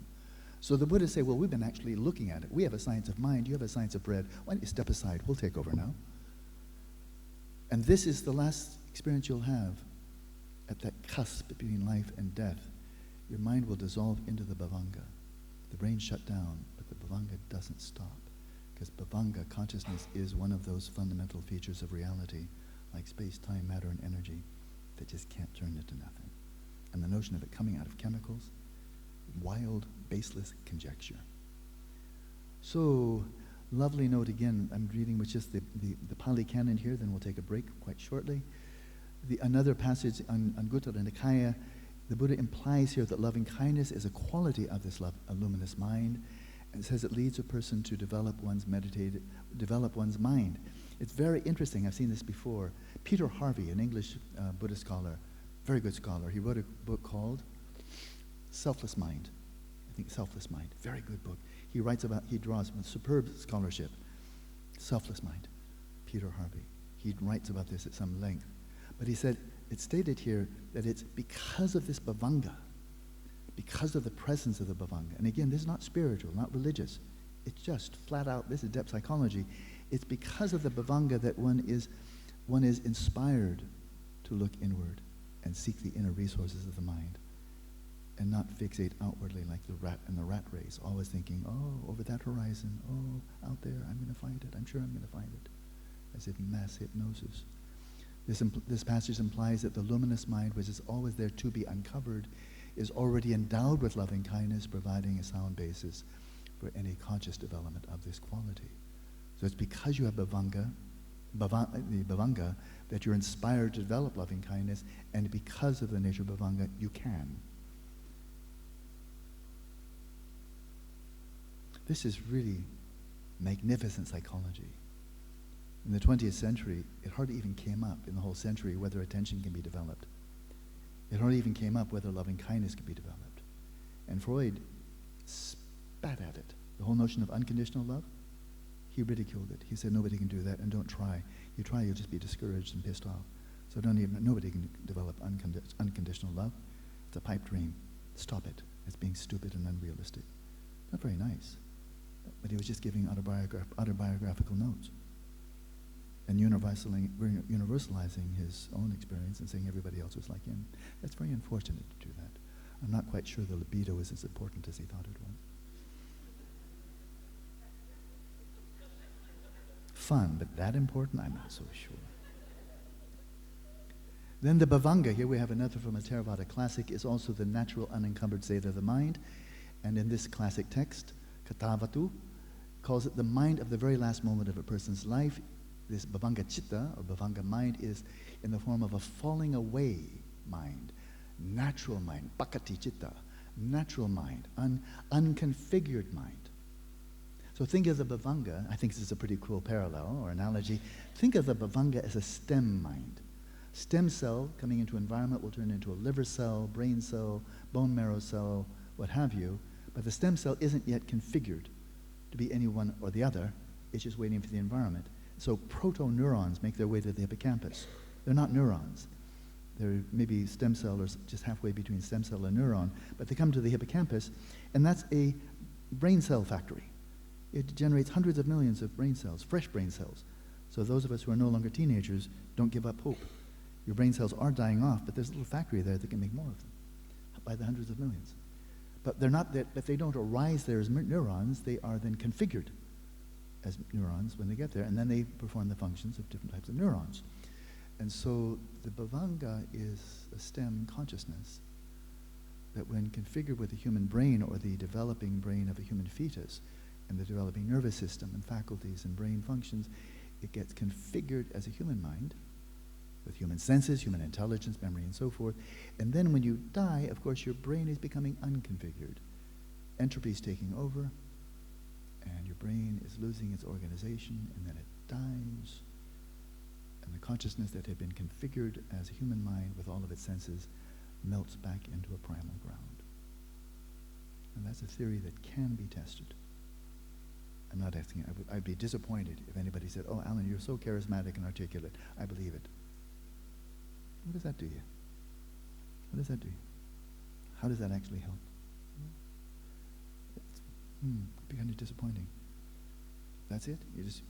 So the Buddhists say, well, we've been actually looking at it. We have a science of mind, you have a science of bread. Why don't you step aside? We'll take over now. And this is the last experience you'll have at that cusp between life and death. Your mind will dissolve into the bhavanga. The brain shut down, but the bhavanga doesn't stop. Because bhavanga, consciousness, is one of those fundamental features of reality, like space, time, matter, and energy, that just can't turn into nothing. And the notion of it coming out of chemicals, wild, baseless conjecture. So, lovely note again, I'm reading with just the Pali Canon here, then we'll take a break quite shortly. Another passage on Gutta Nikaya, the Buddha implies here that loving kindness is a quality of this luminous mind, and says it leads a person to develop one's mind. It's very interesting, I've seen this before. Peter Harvey, an English Buddhist scholar, very good scholar, he wrote a book called Selfless Mind. I think Selfless Mind, very good book. He draws with superb scholarship. Selfless Mind, Peter Harvey. He writes about this at some length. But he said, it's stated here that it's because of this bhavanga, because of the presence of the bhavanga. And again, this is not spiritual, not religious. It's just flat out, this is depth psychology. It's because of the bhavanga that one is inspired to look inward and seek the inner resources of the mind, and not fixate outwardly like the rat in the rat race, always thinking, oh, over that horizon, oh, out there, I'm going to find it, I'm sure I'm going to find it, as if mass hypnosis. This passage implies that the luminous mind, which is always there to be uncovered, is already endowed with loving kindness, providing a sound basis for any conscious development of this quality. So it's because you have the bhavanga, that you're inspired to develop loving kindness, and because of the nature of bhavanga, you can. This is really magnificent psychology. In the 20th century, it hardly even came up in the whole century whether attention can be developed. It hardly even came up whether loving kindness could be developed. And Freud spat at it. The whole notion of unconditional love, he ridiculed it. He said, nobody can do that, and don't try. You try, you'll just be discouraged and pissed off. So nobody can develop unconditional love. It's a pipe dream. Stop it. It's being stupid and unrealistic. Not very nice. But he was just giving autobiographical notes and universalizing his own experience and saying everybody else was like him. That's very unfortunate to do that. I'm not quite sure the libido is as important as he thought it was. Fun, but that important? I'm not so sure. Then the bhavanga, here we have another from a Theravada classic, is also the natural unencumbered state of the mind. And in this classic text, Katavatu calls it the mind of the very last moment of a person's life. This bhavanga chitta, or bhavanga mind, is in the form of a falling away mind, natural mind, bhakati chitta, natural mind, unconfigured mind. So think of the bhavanga, I think this is a pretty cool parallel or analogy, think of the bhavanga as a stem mind. Stem cell coming into environment will turn into a liver cell, brain cell, bone marrow cell, what have you, but the stem cell isn't yet configured to be any one or the other, it's just waiting for the environment. So proto-neurons make their way to the hippocampus. They're not neurons. They're maybe stem cell or just halfway between stem cell and neuron, but they come to the hippocampus, and that's a brain cell factory. It generates hundreds of millions of brain cells, fresh brain cells. So those of us who are no longer teenagers, don't give up hope. Your brain cells are dying off, but there's a little factory there that can make more of them by the hundreds of millions. But they're not that, but they don't arise there as neurons, they are then configured as neurons when they get there, and then they perform the functions of different types of neurons. And so the bhavanga is a stem consciousness that when configured with the human brain or the developing brain of a human fetus and the developing nervous system and faculties and brain functions, it gets configured as a human mind with human senses, human intelligence, memory, and so forth. And then when you die, of course, your brain is becoming unconfigured. Entropy is taking over, and your brain is losing its organization, and then it dies, And the consciousness that had been configured as a human mind with all of its senses melts back into a primal ground. And that's a theory that can be tested. I'm not asking, I'd be disappointed if anybody said, oh, Alan, you're so charismatic and articulate. I believe it. What does that do you? What does that do you? How does that actually help? It'd be kind of disappointing. That's it?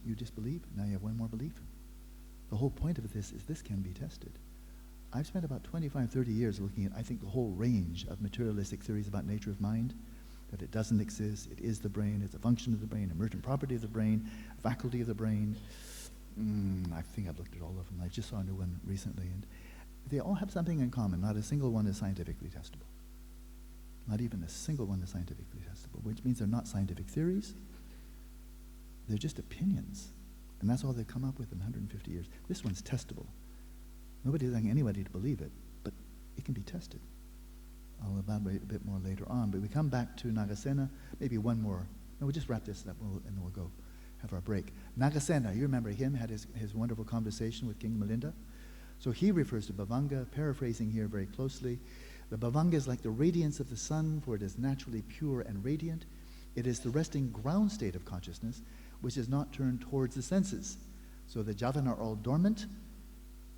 You just believe? Now you have one more belief. The whole point of this is this can be tested. I've spent about 25, 30 years looking at, I think, the whole range of materialistic theories about nature of mind, that it doesn't exist, it is the brain, it's a function of the brain, emergent property of the brain, faculty of the brain. I think I've looked at all of them. I just saw a new one recently, and they all have something in common. Not a single one is scientifically testable. Not even a single one is scientifically testable, which means they're not scientific theories. They're just opinions. And that's all they've come up with in 150 years. This one's testable. Nobody's asking anybody to believe it, but it can be tested. I'll elaborate a bit more later on, but we come back to Nagasena, maybe one more. No, we'll just wrap this up and then we'll go have our break. Nagasena, you remember him, had his wonderful conversation with King Milinda. So he refers to Bhavanga, paraphrasing here very closely. The Bhavanga is like the radiance of the sun, for it is naturally pure and radiant. It is the resting ground state of consciousness, which is not turned towards the senses. So the jhana are all dormant.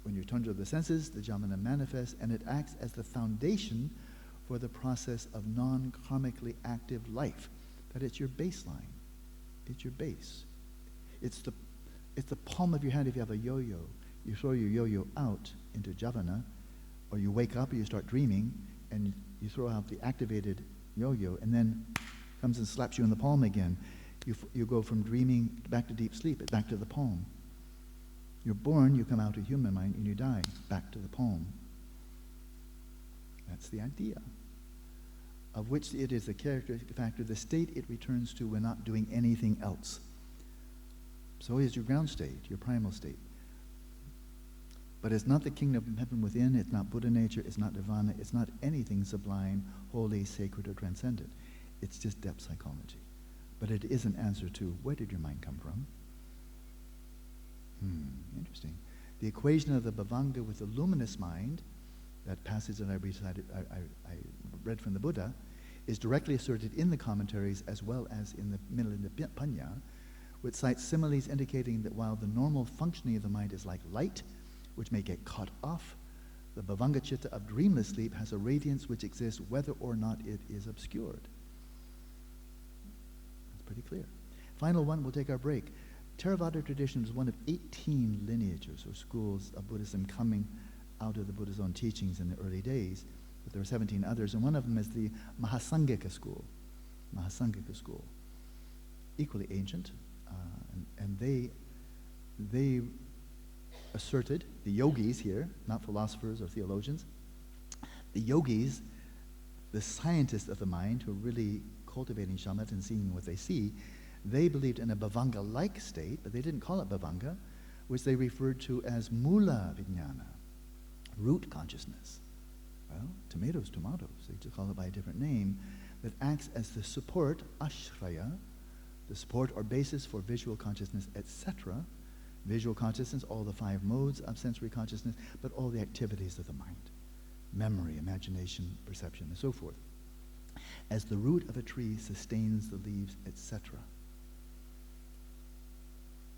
When you turn to the senses, the jhana manifests, and it acts as the foundation for the process of non-karmically active life. That it's your baseline. It's your base. It's the palm of your hand if you have a yo-yo. You throw your yo-yo out into jhana, or you wake up or you start dreaming, and you throw out the activated yo-yo, and then comes and slaps you in the palm again. You go from dreaming back to deep sleep, back to the palm. You're born, you come out of human mind, and you die, back to the palm. That's the idea, of which it is a characteristic factor, the state it returns to when not doing anything else. So is your ground state, your primal state. But it's not the kingdom of heaven within, it's not Buddha nature, it's not nirvana, it's not anything sublime, holy, sacred, or transcendent. It's just depth psychology. But it is an answer to, where did your mind come from? Interesting. The equation of the Bhavanga with the luminous mind, that passage that I read from the Buddha, is directly asserted in the commentaries as well as in the Milinda Panya, which cites similes indicating that while the normal functioning of the mind is like light, which may get cut off, the Bhavanga Chitta of dreamless sleep has a radiance which exists whether or not it is obscured. That's pretty clear. Final one, we'll take our break. Theravada tradition is one of 18 lineages or schools of Buddhism coming out of the Buddha's own teachings in the early days, but there are 17 others, and one of them is the Mahasangika school. Mahasangika school. Equally ancient, and they asserted, the yogis here, not philosophers or theologians, the yogis, the scientists of the mind who are really cultivating shamatha and seeing what they see, they believed in a Bhavanga-like state, but they didn't call it Bhavanga, which they referred to as Mula Vijnana, root consciousness. Well, tomatoes, they just call it by a different name, that acts as the support, ashraya, the support or basis for visual consciousness, etc. Visual consciousness, all the 5 modes of sensory consciousness, but all the activities of the mind, memory, imagination, perception, and so forth. As the root of a tree sustains the leaves, etc.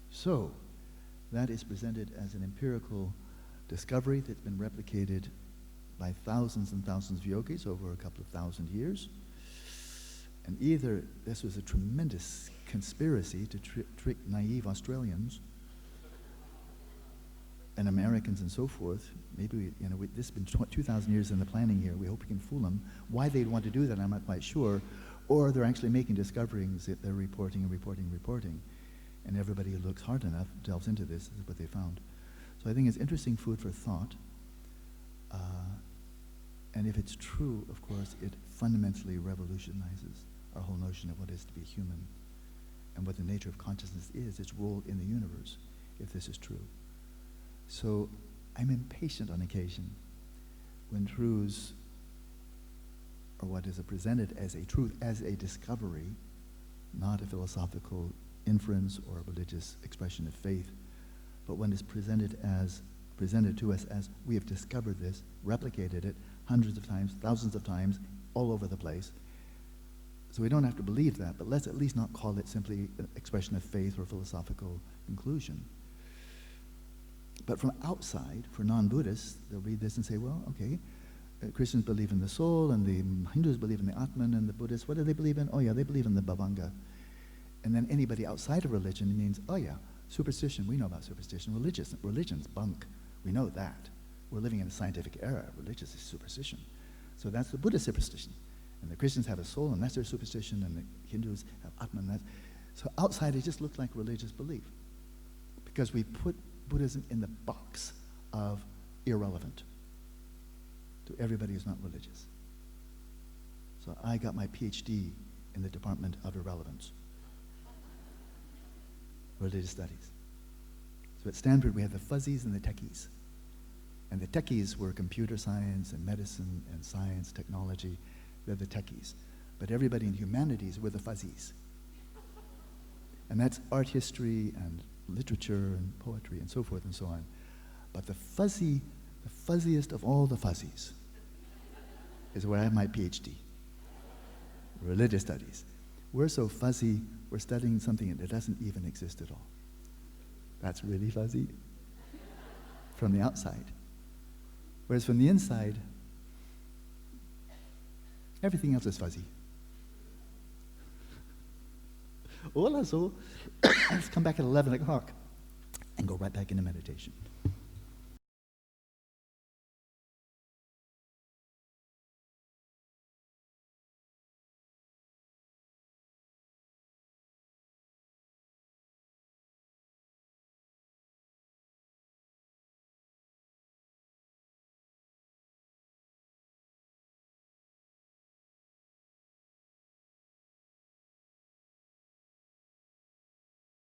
So, that is presented as an empirical discovery that's been replicated by thousands and thousands of yogis over a couple of thousand years. And either this was a tremendous conspiracy to trick naive Australians and Americans and so forth. Maybe, this has been 2,000 years in the planning here. We hope we can fool them. Why they'd want to do that, I'm not quite sure. Or they're actually making discoveries that they're reporting. And everybody who looks hard enough delves into this. This is what they found. So I think it's interesting food for thought. And if it's true, of course, it fundamentally revolutionizes our whole notion of what it is to be human and what the nature of consciousness is, its role in the universe, if this is true. So I'm impatient on occasion when truths, or what is presented as a truth, as a discovery, not a philosophical inference or a religious expression of faith, but when it's presented to us as we have discovered this, replicated it hundreds of times, thousands of times, all over the place. So we don't have to believe that, but let's at least not call it simply an expression of faith or philosophical conclusion. But from outside, for non-Buddhists, they'll read this and say, well, okay, Christians believe in the soul, and the Hindus believe in the Atman, and the Buddhists, what do they believe in? Oh yeah, they believe in the Bhavanga. And then anybody outside of religion means, oh yeah, superstition, we know about superstition. Religion's bunk, we know that. We're living in a scientific era. Religious is superstition. So that's the Buddhist superstition. And the Christians have a soul, and that's their superstition, and the Hindus have Atman. So outside, it just looks like religious belief. Because we put Buddhism in the box of irrelevant to everybody who's not religious. So I got my PhD in the Department of Irrelevance, religious studies. So at Stanford, we had the fuzzies and the techies. And the techies were computer science and medicine and science, technology. They're the techies. But everybody in humanities were the fuzzies. And that's art history and literature and poetry and so forth and so on. But the fuzziest of all the fuzzies is where I have my PhD. Religious studies. We're so fuzzy, we're studying something that doesn't even exist at all. That's really fuzzy from the outside. Whereas from the inside, everything else is fuzzy. Hola, so let's come back at 11 o'clock and go right back into meditation.